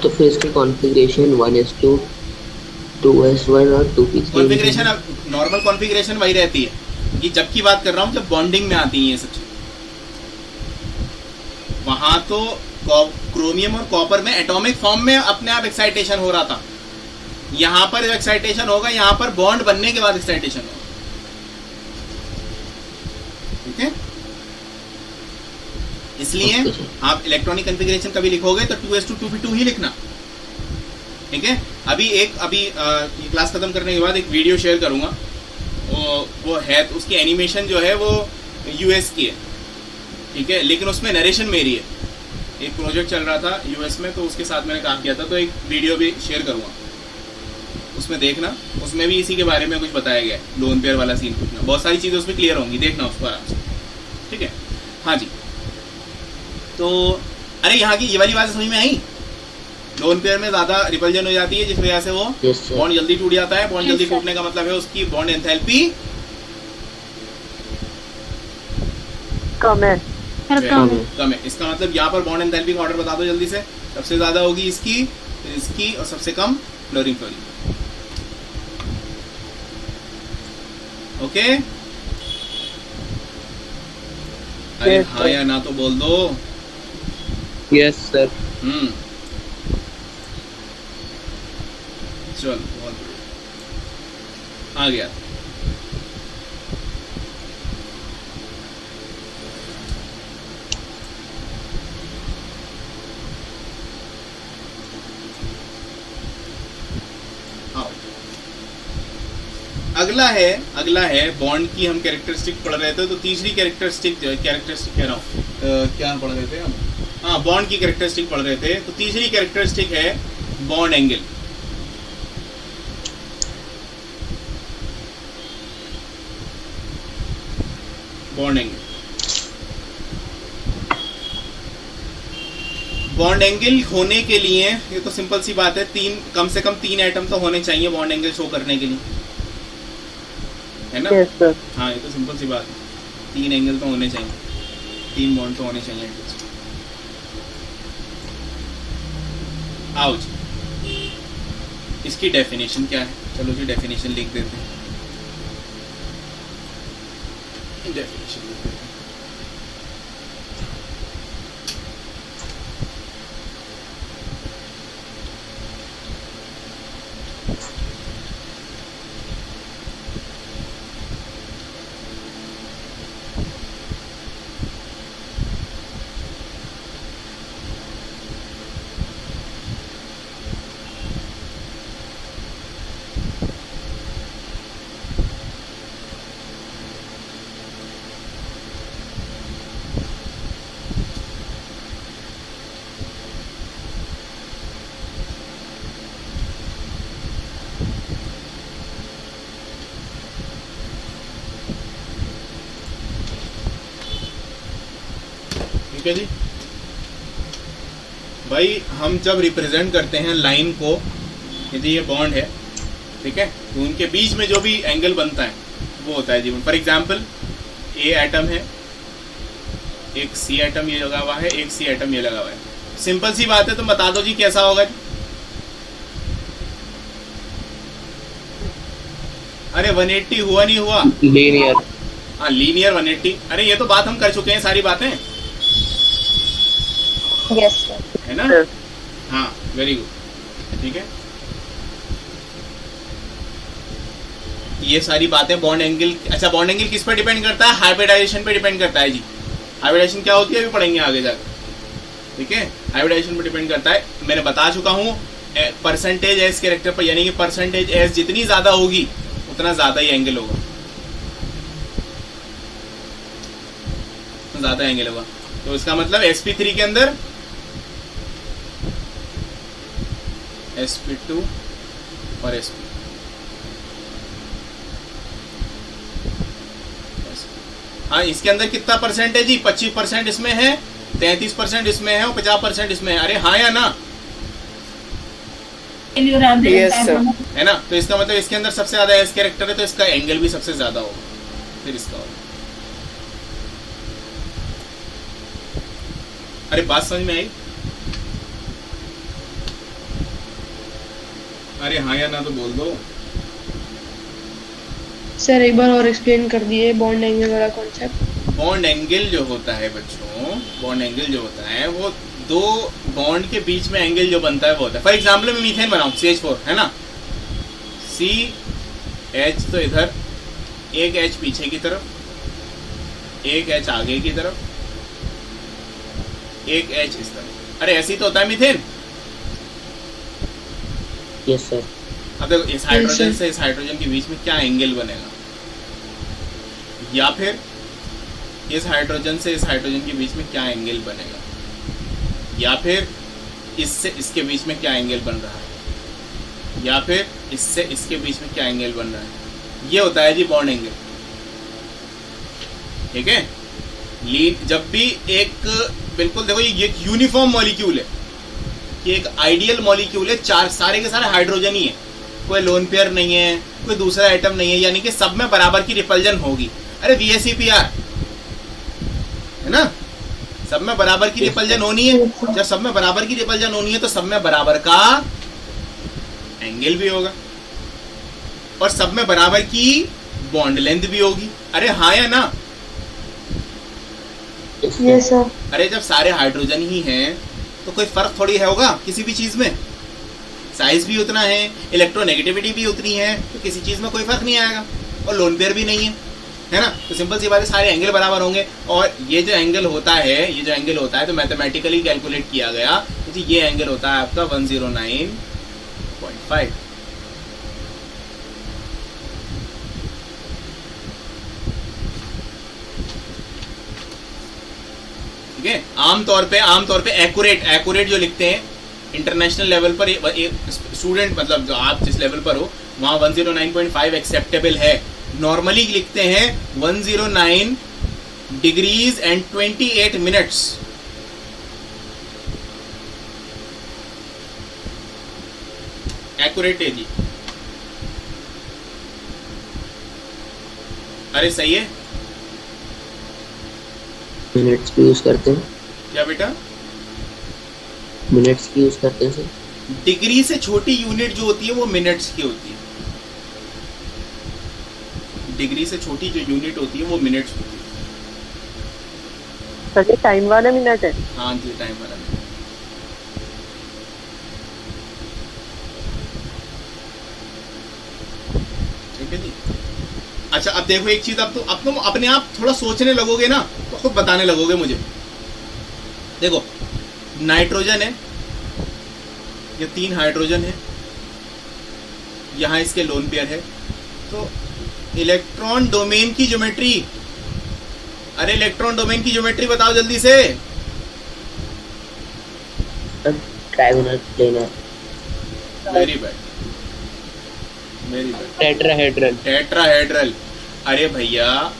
तो फिर इसकी कॉन्फ़िगरेशन 1s2 2s1 और 2p3। कॉन्फ़िगरेशन अब नॉर्मल कॉन्फ़िगरेशन वही रहती है। ये जब की बात कर रहा हूँ जब बॉन्डिंग में आती है ये सब चीज़, वहां तो क्रोमियम और कॉपर में एटॉमिक फॉर्म में अपने आप एक्साइटेशन हो रहा था। यहां पर जो एक्साइटेशन होगा, यहां पर बॉन्ड बनने के बाद एक्साइटेशन होगा, ठीक है? इसलिए आप इलेक्ट्रॉनिक कॉन्फ़िगरेशन कभी लिखोगे तो 2s2 2p2 ही लिखना, ठीक है? अभी ये क्लास खत्म करने के बाद एक वीडियो शेयर करूंगा, वो है तो उसकी एनिमेशन जो है वो यूएस की है, ठीक है? लेकिन उसमें नरेशन मेरी है। एक प्रोजेक्ट चल रहा था यूएस में, तो उसके साथ मैंने काम किया था, तो एक वीडियो भी शेयर करूंगा, उसमें देखना। उसमें भी इसी के बारे में कुछ बताया गया है, लोन पेयर वाला सीन पूछना, बहुत सारी चीज़ें उसमें क्लियर होंगी, देखना उसको आराम से, ठीक है? हाँ जी। तो अरे यहाँ की ये वाली बात समझ में आई? लोन पेयर में ज़्यादा रिपल्जन हो जाती है जिस वजह से वो बॉन्ड जल्दी टूट जाता है। बॉन्ड जल्दी टूटने का मतलब है उसकी बॉन्ड एंथैल्पी कम है। कम है। इसका मतलब यहाँ पर बॉन्ड एंथैल्पी का ऑर्डर बता दो जल्दी से। सबसे ज्यादा होगी इसकी और सबसे कम फ्लोरीन। ओके, अरे हाँ या ना तो बोल दो। Yes sir. चल बहुत आ गया। अगला है बॉन्ड की हम कैरेक्टरिस्टिक पढ़ रहे थे, तो तीसरी कैरेक्टरिस्टिक कह रहा हूँ, क्या पढ़ रहे थे हम? हाँ, बॉन्ड की कैरेक्टरिस्टिक पढ़ रहे थे। तो तीसरी कैरेक्टरिस्टिक है bond angle. Bond angle, bond angle होने के लिए ये तो सिंपल सी बात है, कम से कम 3 एटम तो होने चाहिए बॉन्ड एंगल शो करने के लिए, है ना? yes, sir. हाँ, ये तो सिंपल सी बात है, 3 एंगल तो होने चाहिए, 3 बॉन्ड तो होने चाहिए। आओ जी, इसकी डेफिनेशन क्या है? चलो जी डेफिनेशन लिख देते हैं, डेफिनेशन लिख देते हैं। ठीक है जी भाई, हम जब रिप्रेजेंट करते हैं लाइन को, यदि ये बॉन्ड है, ठीक है, तो उनके बीच में जो भी एंगल बनता है वो होता है जीवन। फॉर एग्जांपल ए एटम है, एक सी एटम ये लगा हुआ है, एक सी एटम ये लगा हुआ है। सिंपल सी बात है, तुम बता दो जी कैसा होगा जी? अरे 180 हुआ नहीं हुआ? लीनियर। हाँ लीनियर 180। अरे ये तो बात हम कर चुके हैं, सारी बातें, यस सर। है ना? हाँ वेरी गुड, ठीक है। ये सारी बातें बॉन्ड एंगल। अच्छा, बॉन्ड एंगल किस पर डिपेंड करता है? हाइब्रिडाइजेशन पे डिपेंड करता है जी। हाइब्रिडाइजेशन क्या होती है अभी पढ़ेंगे आगे जाकर, ठीक है। हाइब्रिडाइजेशन पे डिपेंड करता है, मैंने बता चुका हूँ। परसेंटेज एस कैरेक्टर पर, यानी कि परसेंटेज एस जितनी ज्यादा होगी उतना ज्यादा ही एंगल होगा, ज्यादा एंगल होगा। तो इसका मतलब sp3 के अंदर sp2 और sp, हाँ इसके अंदर कितना परसेंट है जी? 25% इसमें है, 33% इसमें है और 50% इसमें है। अरे हाँ या ना? Yes, sir. है ना? तो इसका मतलब इसके अंदर सबसे ज्यादा एस कैरेक्टर है, तो इसका एंगल भी सबसे ज्यादा होगा, फिर इसका होगा। अरे बात समझ में आई? अरे हाँ या ना तो बोल दो। सर एक बार और एक्सप्लेन कर दिए बॉन्ड एंगल वाला कॉन्सेप्ट। बॉन्ड एंगल जो होता है बच्चों, बॉन्ड एंगल जो होता है वो दो बॉन्ड के बीच में एंगल जो बनता है वो होता है। फॉर एग्जाम्पल मैं मीथेन बनाऊं CH4, है ना, CH, तो इधर एक H पीछे की तरफ, एक H आगे की तरफ, एक H इस तरफ। अरे ऐसे ही तो होता है मीथेन। Yes sir. अब देखो इस हाइड्रोजन से इस हाइड्रोजन के बीच में क्या एंगल बनेगा, या फिर इस हाइड्रोजन से इस हाइड्रोजन के बीच में क्या एंगल बनेगा, या फिर इससे इसके बीच में क्या एंगल बन रहा है, या फिर इससे इसके बीच में क्या एंगल बन रहा है। ये होता है जी बॉन्ड एंगल, ठीक है। जब भी एक बिल्कुल देखो ये एक यूनिफॉर्म मॉलिक्यूल है, ये एक आइडियल मॉलिक्यूल है, चार सारे के सारे हाइड्रोजन ही है, कोई लोन पेयर नहीं है, कोई दूसरा एटम नहीं है, यानी कि सब में बराबर की रिपल्जन होगी। अरे VSEPR है ना, सब में बराबर की रिपल्जन होनी है। जब सब में बराबर की रिपल्जन होनी है तो सब में बराबर का एंगल भी होगा और सब में बराबर की बॉन्ड लेंथ भी होगी। अरे हाँ या ना? Yes sir. अरे जब सारे हाइड्रोजन ही हैं तो कोई फर्क थोड़ी है होगा किसी भी चीज में, साइज भी उतना है, इलेक्ट्रोनेगेटिविटी भी उतनी है, तो किसी चीज में कोई फर्क नहीं आएगा, और लोन पेयर भी नहीं है ना। तो सिंपल सी बात है, सारे एंगल बराबर होंगे। और ये जो एंगल होता है, ये जो एंगल होता है तो मैथमेटिकली कैलकुलेट किया गया, तो ये एंगल होता है आपका 109.5। ठीक है। आमतौर पे एक्यूरेट जो लिखते हैं इंटरनेशनल लेवल पर, स्टूडेंट मतलब जो आप जिस लेवल पर हो वहाँ 109.5 एक्सेप्टेबल है। नॉर्मली लिखते हैं 109 डिग्रीज एंड 28 मिनट्स। एक्यूरेट है जी। अरे सही है। मिनट्स की यूज करते हैं क्या बेटा? मिनट्स की यूज करते हैं सर। डिग्री से छोटी यूनिट जो होती है वो मिनट्स की होती है। डिग्री से छोटी जो यूनिट होती है वो मिनट्स होती है। सर ये टाइम वाला मिनट है। हाँ जी, टाइम वाला मिनट। ठीक है जी। अच्छा अब देखो एक चीज, अब तुम अपने आप थोड़ा सोचने लगोगे ना तो खुद बताने लगोगे मुझे। देखो नाइट्रोजन है, ये 3 हाइड्रोजन है, यहाँ इसके लोन पेयर है, तो इलेक्ट्रॉन डोमेन की ज्योमेट्री, अरे इलेक्ट्रॉन डोमेन की ज्योमेट्री बताओ जल्दी से। Trigonal planar. Very bad, very bad. Tetrahedral. Tetrahedral. अरे भैया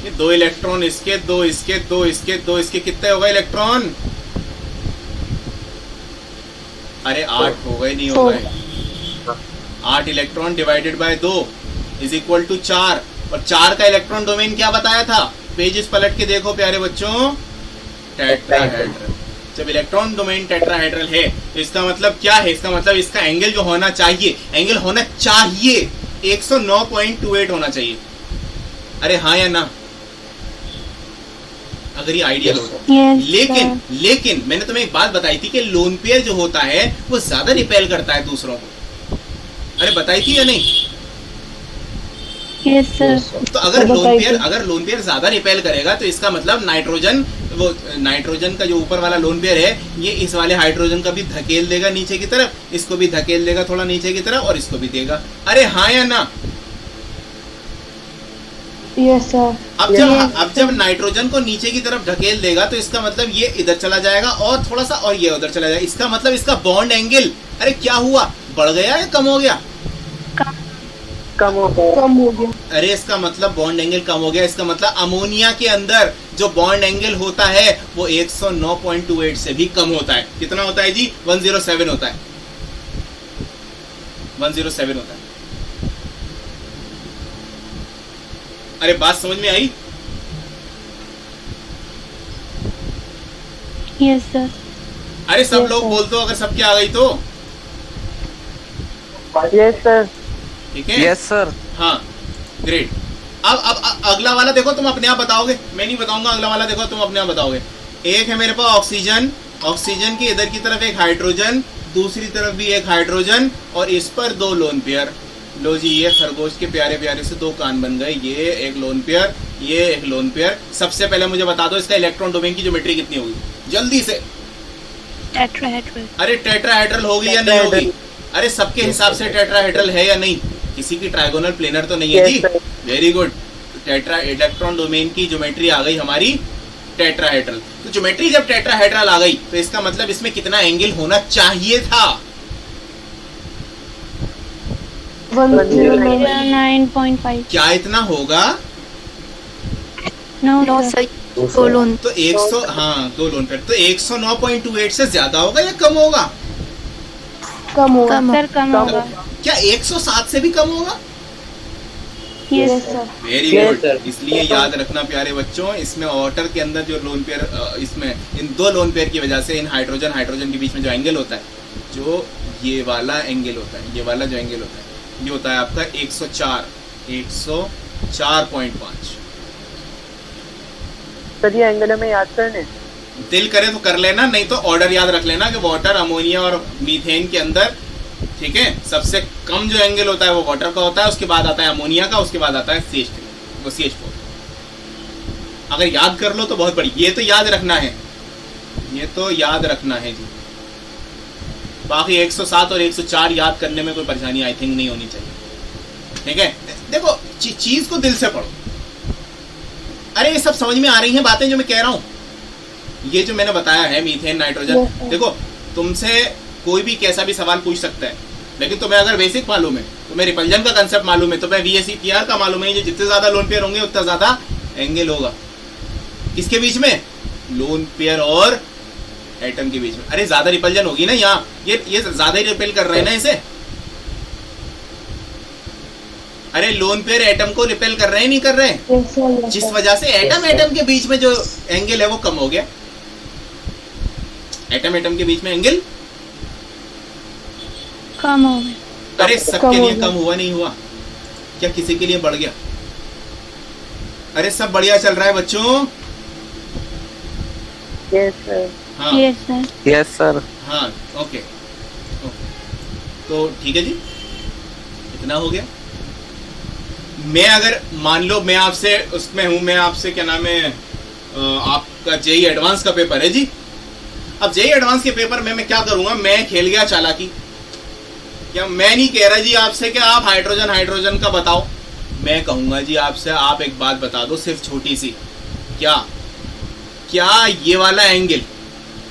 ये 2 इलेक्ट्रॉन इसके, 2 इसके, 2 इसके, 2 इसके, कितने हो गए इलेक्ट्रॉन? अरे 8 हो गए, नहीं हो गए? 8 electron divided by 2 is equal to 4। और 4 का इलेक्ट्रॉन डोमेन क्या बताया था? पेजेस पलट के देखो प्यारे बच्चों, टेट्राहेड्रल। जब इलेक्ट्रॉन डोमेन टेट्राहेड्रल है तो इसका मतलब क्या है? इसका मतलब इसका एंगल जो होना चाहिए, एंगल होना चाहिए 109.28 होना चाहिए। अरे हाँ या ना? अगर ये आइडियल हो तो। लेकिन मैंने तुम्हें एक बात बताई थी कि लोन पेयर जो होता है वो ज्यादा रिपेल करता है दूसरों को। अरे बताई थी या नहीं? Yes sir. तो अगर लोन पेयर ज्यादा रिपेल करेगा तो इसका मतलब नाइट्रोजन का जो ऊपर वाला लोन पेयर है ये इस वाले हाइड्रोजन का भी धकेल देगा नीचे की तरफ, इसको भी धकेल देगा थोड़ा नीचे की तरफ, और इसको भी देगा। अरे हाँ या ना? Yes sir. अब जब नाइट्रोजन को नीचे की तरफ ढकेल देगा तो इसका मतलब ये इधर चला जाएगा और थोड़ा सा, और ये उधर चला जाएगा। इसका मतलब इसका बॉन्ड एंगल, अरे क्या हुआ, बढ़ गया या कम हो गया? कम हो गया। अरे इसका मतलब बॉन्ड एंगल कम हो गया। इसका मतलब अमोनिया के अंदर जो बॉन्ड एंगल होता है वो 109.28 से भी कम होता है। कितना होता है जी? 107 होता है। 107 होता है। अरे बात समझ में आई? Yes sir. अरे सब लोग बोल दो अगर सबके आ गई तो। Yes sir. ठीक है? Yes sir. हाँ ग्रेट। अब अगला वाला देखो, तुम अपने आप बताओगे, मैं नहीं बताऊंगा। अगला वाला देखो, तुम अपने आप बताओगे। एक है मेरे पास ऑक्सीजन, ऑक्सीजन की इधर की तरफ एक हाइड्रोजन, दूसरी तरफ भी एक हाइड्रोजन, और इस पर 2 लोन पेयर। लो जी, ये खरगोश के प्यारे प्यारे से 2 कान बन गए। ये एक लोन पेयर, ये एक लोन पेयर। सबसे पहले मुझे बता दो इसका इलेक्ट्रॉन डोमेन की ज्योमेट्री कितनी होगी जल्दी से? टेट्राहेड्रल। अरे टेट्राहेड्रल होगी या नहीं होगी? अरे सबके हिसाब से टेट्राहेड्रल है या नहीं? किसी की ट्रायगोनल प्लेनर तो नहीं है जी? Very good. Tetra electron domain की ज्योमेट्री आ गई हमारी टेट्राहेड्रल। तो ज्योमेट्री जब टेट्राहेड्रल आ गई तो इसका मतलब इसमें कितना एंगल होना चाहिए था? 109.5। क्या इतना होगा? No sir. 2 लोन। तो 100, हाँ 2 लोन पेयर, तो 109.28 से ज्यादा होगा या कम होगा? कम होगा सर, कम होगा। क्या 107 से भी कम होगा? Yes sir. Very good. इसलिए याद रखना प्यारे बच्चों, इसमें वाटर के अंदर जो लोन पेयर, इसमें इन 2 लोन पेयर की वजह से इन हाइड्रोजन के बीच में जो एंगल होता है, जो ये वाला एंगल होता है, ये वाला जो एंगल होता है, ये होता है आपका 104.5। सर ये एंगल हमें याद करने? दिल करे तो कर लेना, नहीं तो ऑर्डर याद रख लेना कि वाटर, अमोनिया और मीथेन के अंदर, ठीक है, सबसे कम जो एंगल होता है वो वाटर का होता है, उसके बाद आता है अमोनिया का, उसके बाद आता है CH4। अगर याद कर लो तो बहुत बड़ी, ये तो याद रखना है, ये तो याद रखना है जी। बाकी 107 और 104 याद करने में कोई परेशानी आई थिंक नहीं होनी चाहिए। ठीक है, देखो चीज को दिल से पढ़ो। अरे ये सब समझ में आ रही हैं बातें जो मैं कह रहा हूँ? ये जो मैंने बताया है मीथेन, नाइट्रोजन, देखो तुमसे कोई भी कैसा भी सवाल पूछ सकता है, लेकिन तुम्हें अगर बेसिक मालूम है, तुम्हें रिपल्जन का कंसेप्ट मालूम है, तुम्हें VSEPR का मालूम है, जितने ज्यादा लोन पेयर होंगे उतना ज्यादा एंगल होगा। किसके बीच में? लोन पेयर और एटम के बीच में। अरे ज्यादा रिपल्जन होगी ना यहाँ, ये ज्यादा ही रिपेल कर रहे हैं ना इसे। अरे लोन पेयर एटम को रिपेल कर रहे हैं, नहीं कर रहे हैं, जिस वजह से एटम के बीच में जो एंगल है वो कम हो गया। एटम के बीच में एंगल कम हो गया। अरे सबके लिए कम हुआ नहीं हुआ? क्या किसी के लिए बढ़ गया? अरे सब बढ़िया चल रहा है बच्चों? Yes sir. हाँ यस सर। Yes sir. हाँ ओके ओके, तो ठीक है जी, इतना हो गया। मैं अगर मान लो मैं आपसे उसमें हूँ, मैं आपसे क्या नाम है, आपका जेई एडवांस का पेपर है जी। अब जेई एडवांस के पेपर में मैं क्या करूंगा, मैं खेल गया चालाकी। क्या मैं नहीं कह रहा जी आपसे कि आप हाइड्रोजन हाइड्रोजन का बताओ, मैं कहूंगा जी आपसे आप एक बात बता दो सिर्फ छोटी सी, क्या क्या ये वाला एंगल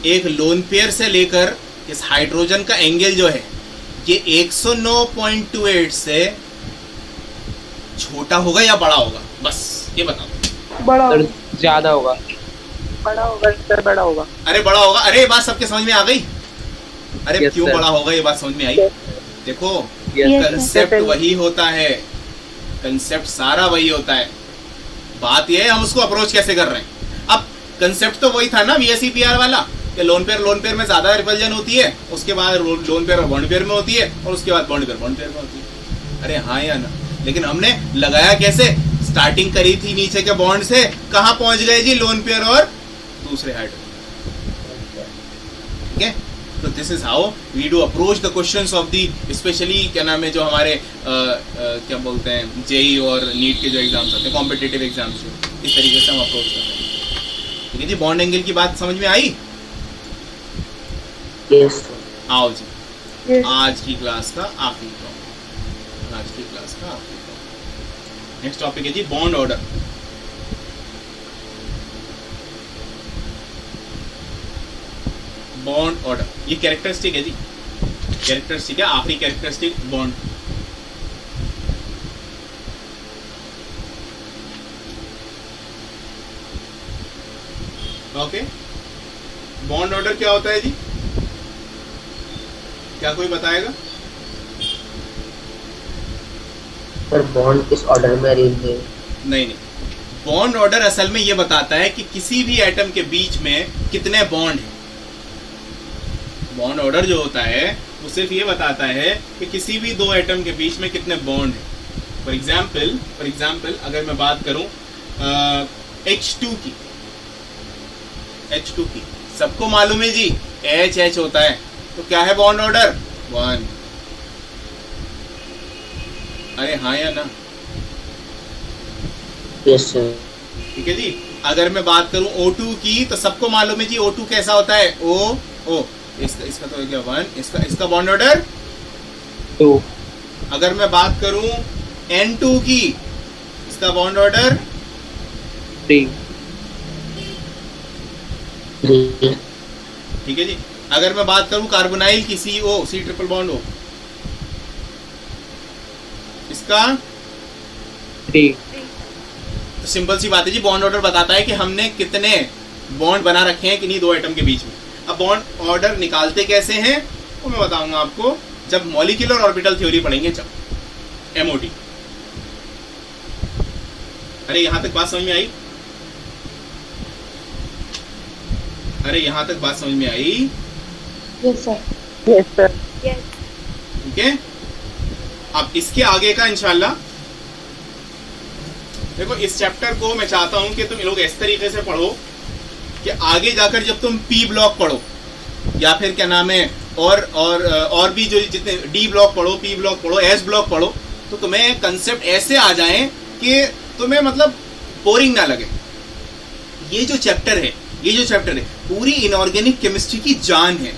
एक लोन पेयर से लेकर इस हाइड्रोजन का एंगल जो है ये 109.28 से छोटा होगा या बड़ा होगा, बस ये बताओ। बड़ा सर ज्यादा होगा। बड़ा होगा सर, बड़ा होगा। अरे बड़ा होगा, अरे ये बात सबके समझ में आ गई? अरे Yes, क्यों sir. बड़ा होगा ये बात समझ में आई? देखो Yes, कंसेप्ट वही होता है, कंसेप्ट सारा वही होता है, बात ये है हम उसको अप्रोच कैसे कर रहे हैं। अब कंसेप्ट तो वही था ना VSEPR वाला कि लोन पेयर में ज्यादा रिपल्जन होती है, उसके बाद लोन पेयर बॉन्ड पेयर में होती है, और उसके बाद बॉन्ड पेयर में होती है। अरे हाँ या ना, लेकिन हमने लगाया कैसे, स्टार्टिंग करी थी नीचे के बॉन्ड से, कहाँ पहुंच गए जी, लोन पेयर और दूसरे हाइड्रोजन। ठीक है, तो this is how we do approach the questions of the, specially क्या नाम है जो हमारे क्या बोलते हैं जेई और नीट के जो एग्जाम्स होते हैं, कॉम्पिटिटिव एग्जाम्स, इस तरीके से हम अप्रोच करते हैं। ठीक है जी, बॉन्ड एंगल की बात समझ में आई? Yes. आओ जी, Yes. आज की क्लास का आखिरी टॉपिक, आज की क्लास का आखिरी टॉपिक, नेक्स्ट टॉपिक है जी बॉन्ड ऑर्डर। बॉन्ड ऑर्डर ये कैरेक्टरिस्टिक है जी, कैरेक्टरिस्टिक है, आखिरी characteristic bond. Okay, bond order क्या होता है जी, क्या कोई बताएगा? सर बॉन्ड किस ऑर्डर में अरेंज है? नहीं नहीं, बॉन्ड ऑर्डर असल में ये बताता है कि किसी भी एटम के बीच में कितने बॉन्ड हैं। बॉन्ड ऑर्डर जो होता है वो सिर्फ ये बताता है कि किसी भी दो एटम के बीच में कितने बॉन्ड हैं। फॉर एग्जाम्पल अगर मैं बात करूं H2 की, सबको मालूम है जी H होता है, तो क्या है बॉन्ड ऑर्डर 1। अरे हाँ या ना? Yes sir. ठीक है जी, अगर मैं बात करूं O2 की, तो सबको मालूम है जी O2 कैसा होता है, O इसका तो क्या 1, इसका बॉन्ड ऑर्डर 2। अगर मैं बात करूं N2 की, इसका बॉन्ड ऑर्डर 3। 3। ठीक है जी, अगर मैं बात करूं कार्बोनाइल की C ट्रिपल बॉन्ड O, इसका 3। तो सिंपल सी बात है जी, बॉन्ड ऑर्डर बताता है कि हमने कितने बॉन्ड बना रखे हैं किन्हीं दो एटम के बीच में। अब बॉन्ड ऑर्डर निकालते कैसे हैं वो मैं बताऊंगा आपको जब मॉलिक्यूलर ऑर्बिटल थ्योरी पढ़ेंगे, जब MOT। अरे यहां तक बात समझ में आई? अरे यहां तक बात समझ में आई? Yes sir. Yes sir. ठीक है, अब इसके आगे का इंशाल्लाह देखो, इस चैप्टर को मैं चाहता हूं कि तुम लोग इस तरीके से पढ़ो कि आगे जाकर जब तुम P ब्लॉक पढ़ो या फिर क्या नाम है और भी जो जितने D ब्लॉक पढ़ो, P ब्लॉक पढ़ो, S ब्लॉक पढ़ो, तो तुम्हें कंसेप्ट ऐसे आ जाएं कि तुम्हें मतलब बोरिंग ना लगे। ये जो चैप्टर है पूरी इनऑर्गेनिक केमिस्ट्री की जान है।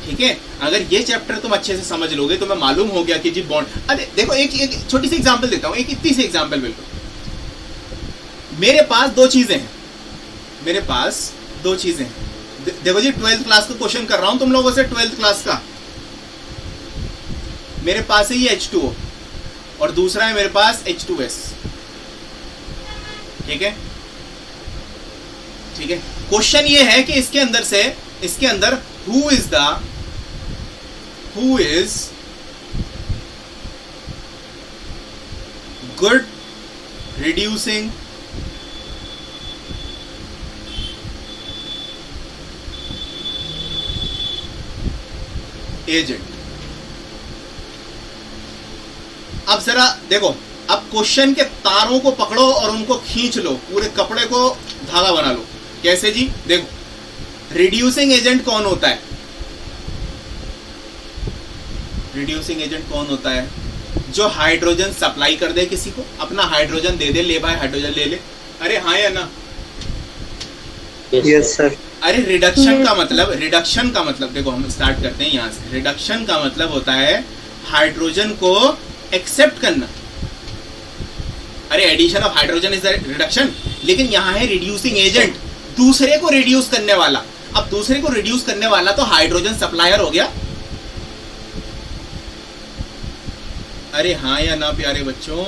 ठीक है, अगर ये चैप्टर तुम अच्छे से समझ लोगे तो मैं मालूम हो गया कि जी बॉन्ड। अरे देखो एक छोटी सी एग्जांपल देता हूँ, एक इतनी सी एग्जांपल बिल्कुल। मेरे पास दो चीजें हैं, देखो जी 12th क्लास का क्वेश्चन कर रहा हूं तुम लोगों से, 12th क्लास का। मेरे पास है ये H2O और दूसरा है मेरे पास H2S। ठीक है, क्वेश्चन ये है कि इसके अंदर who is good reducing agent. अब जरा देखो, अब क्वेश्चन के तारों को पकड़ो और उनको खींच लो, पूरे कपड़े को धागा बना लो। कैसे जी? देखो, रिड्यूसिंग एजेंट कौन होता है? रिड्यूसिंग एजेंट कौन होता है? जो हाइड्रोजन सप्लाई कर दे किसी को, अपना हाइड्रोजन दे दे, ले भाई हाइड्रोजन ले ले। अरे हाँ या ना? Yes sir. अरे रिडक्शन का मतलब देखो, हम स्टार्ट करते हैं यहाँ से। रिडक्शन का मतलब होता है हाइड्रोजन को एक्सेप्ट करना। अरे addition of hydrogen is reduction, लेकिन यहाँ है रिड्यूसिंग एजेंट, दूसरे को रिड्यूस करने वाला। अब दूसरे को रिड्यूस करने वाला तो हाइड्रोजन सप्लायर हो गया। अरे हाँ या ना प्यारे बच्चों?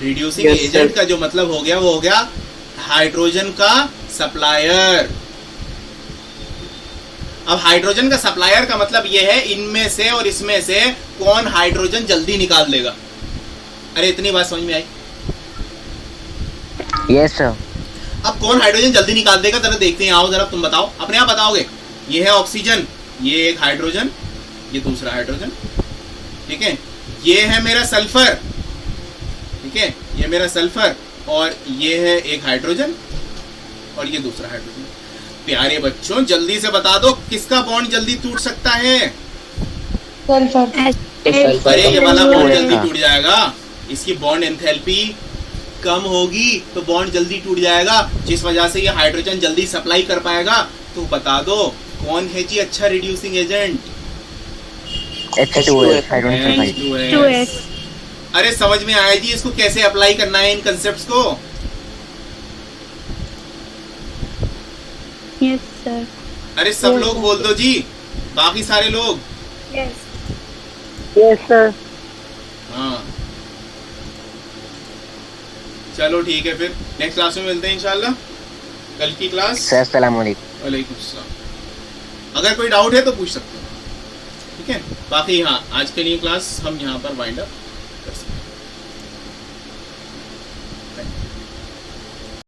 रिड्यूसिंग एजेंट का जो मतलब हो गया वो हो गया हाइड्रोजन का सप्लायर। अब हाइड्रोजन का सप्लायर का मतलब ये है इनमें से और इसमें से कौन हाइड्रोजन जल्दी निकाल देगा। अरे इतनी बात समझ में आई? Yes sir. अब कौन हाइड्रोजन जल्दी निकाल देगा जरा देखते हैं। आओ जरा तुम बताओ, अपने आप बताओगे। ये है ऑक्सीजन, ये एक हाइड्रोजन, ये दूसरा हाइड्रोजन, ठीक है। ये है मेरा सल्फर, ठीक है, ये मेरा सल्फर, और ये है एक हाइड्रोजन और ये दूसरा हाइड्रोजन। प्यारे बच्चों जल्दी से बता दो किसका बॉन्ड जल्दी टूट सकता है? सल्फर। अरे ये वाला बॉन्ड जल्दी टूट जाएगा, इसकी बॉन्ड एंथैल्पी कम होगी तो बॉन्ड जल्दी टूट जाएगा, जिस वजह से ये हाइड्रोजन जल्दी सप्लाई कर पाएगा। तो बता दो कौन है जी अच्छा रिड्यूसिंग एजेंट? H2S। अरे समझ में आया जी, इसको कैसे अप्लाई करना है इन कंसेप्ट्स को? Yes sir. अरे सब लोग बोल दो जी, बाकी सारे लोग। Yes sir. हाँ चलो ठीक है, फिर नेक्स्ट क्लास में मिलते हैं इंशाल्लाह। कल की क्लास। सर अस्सलाम वालेकुम। वालेकुम सलाम। अगर कोई डाउट है तो पूछ सकते हो, ठीक है। बाकी हाँ, आज के लिए क्लास हम यहाँ पर वाइंड अप कर सकते हैं।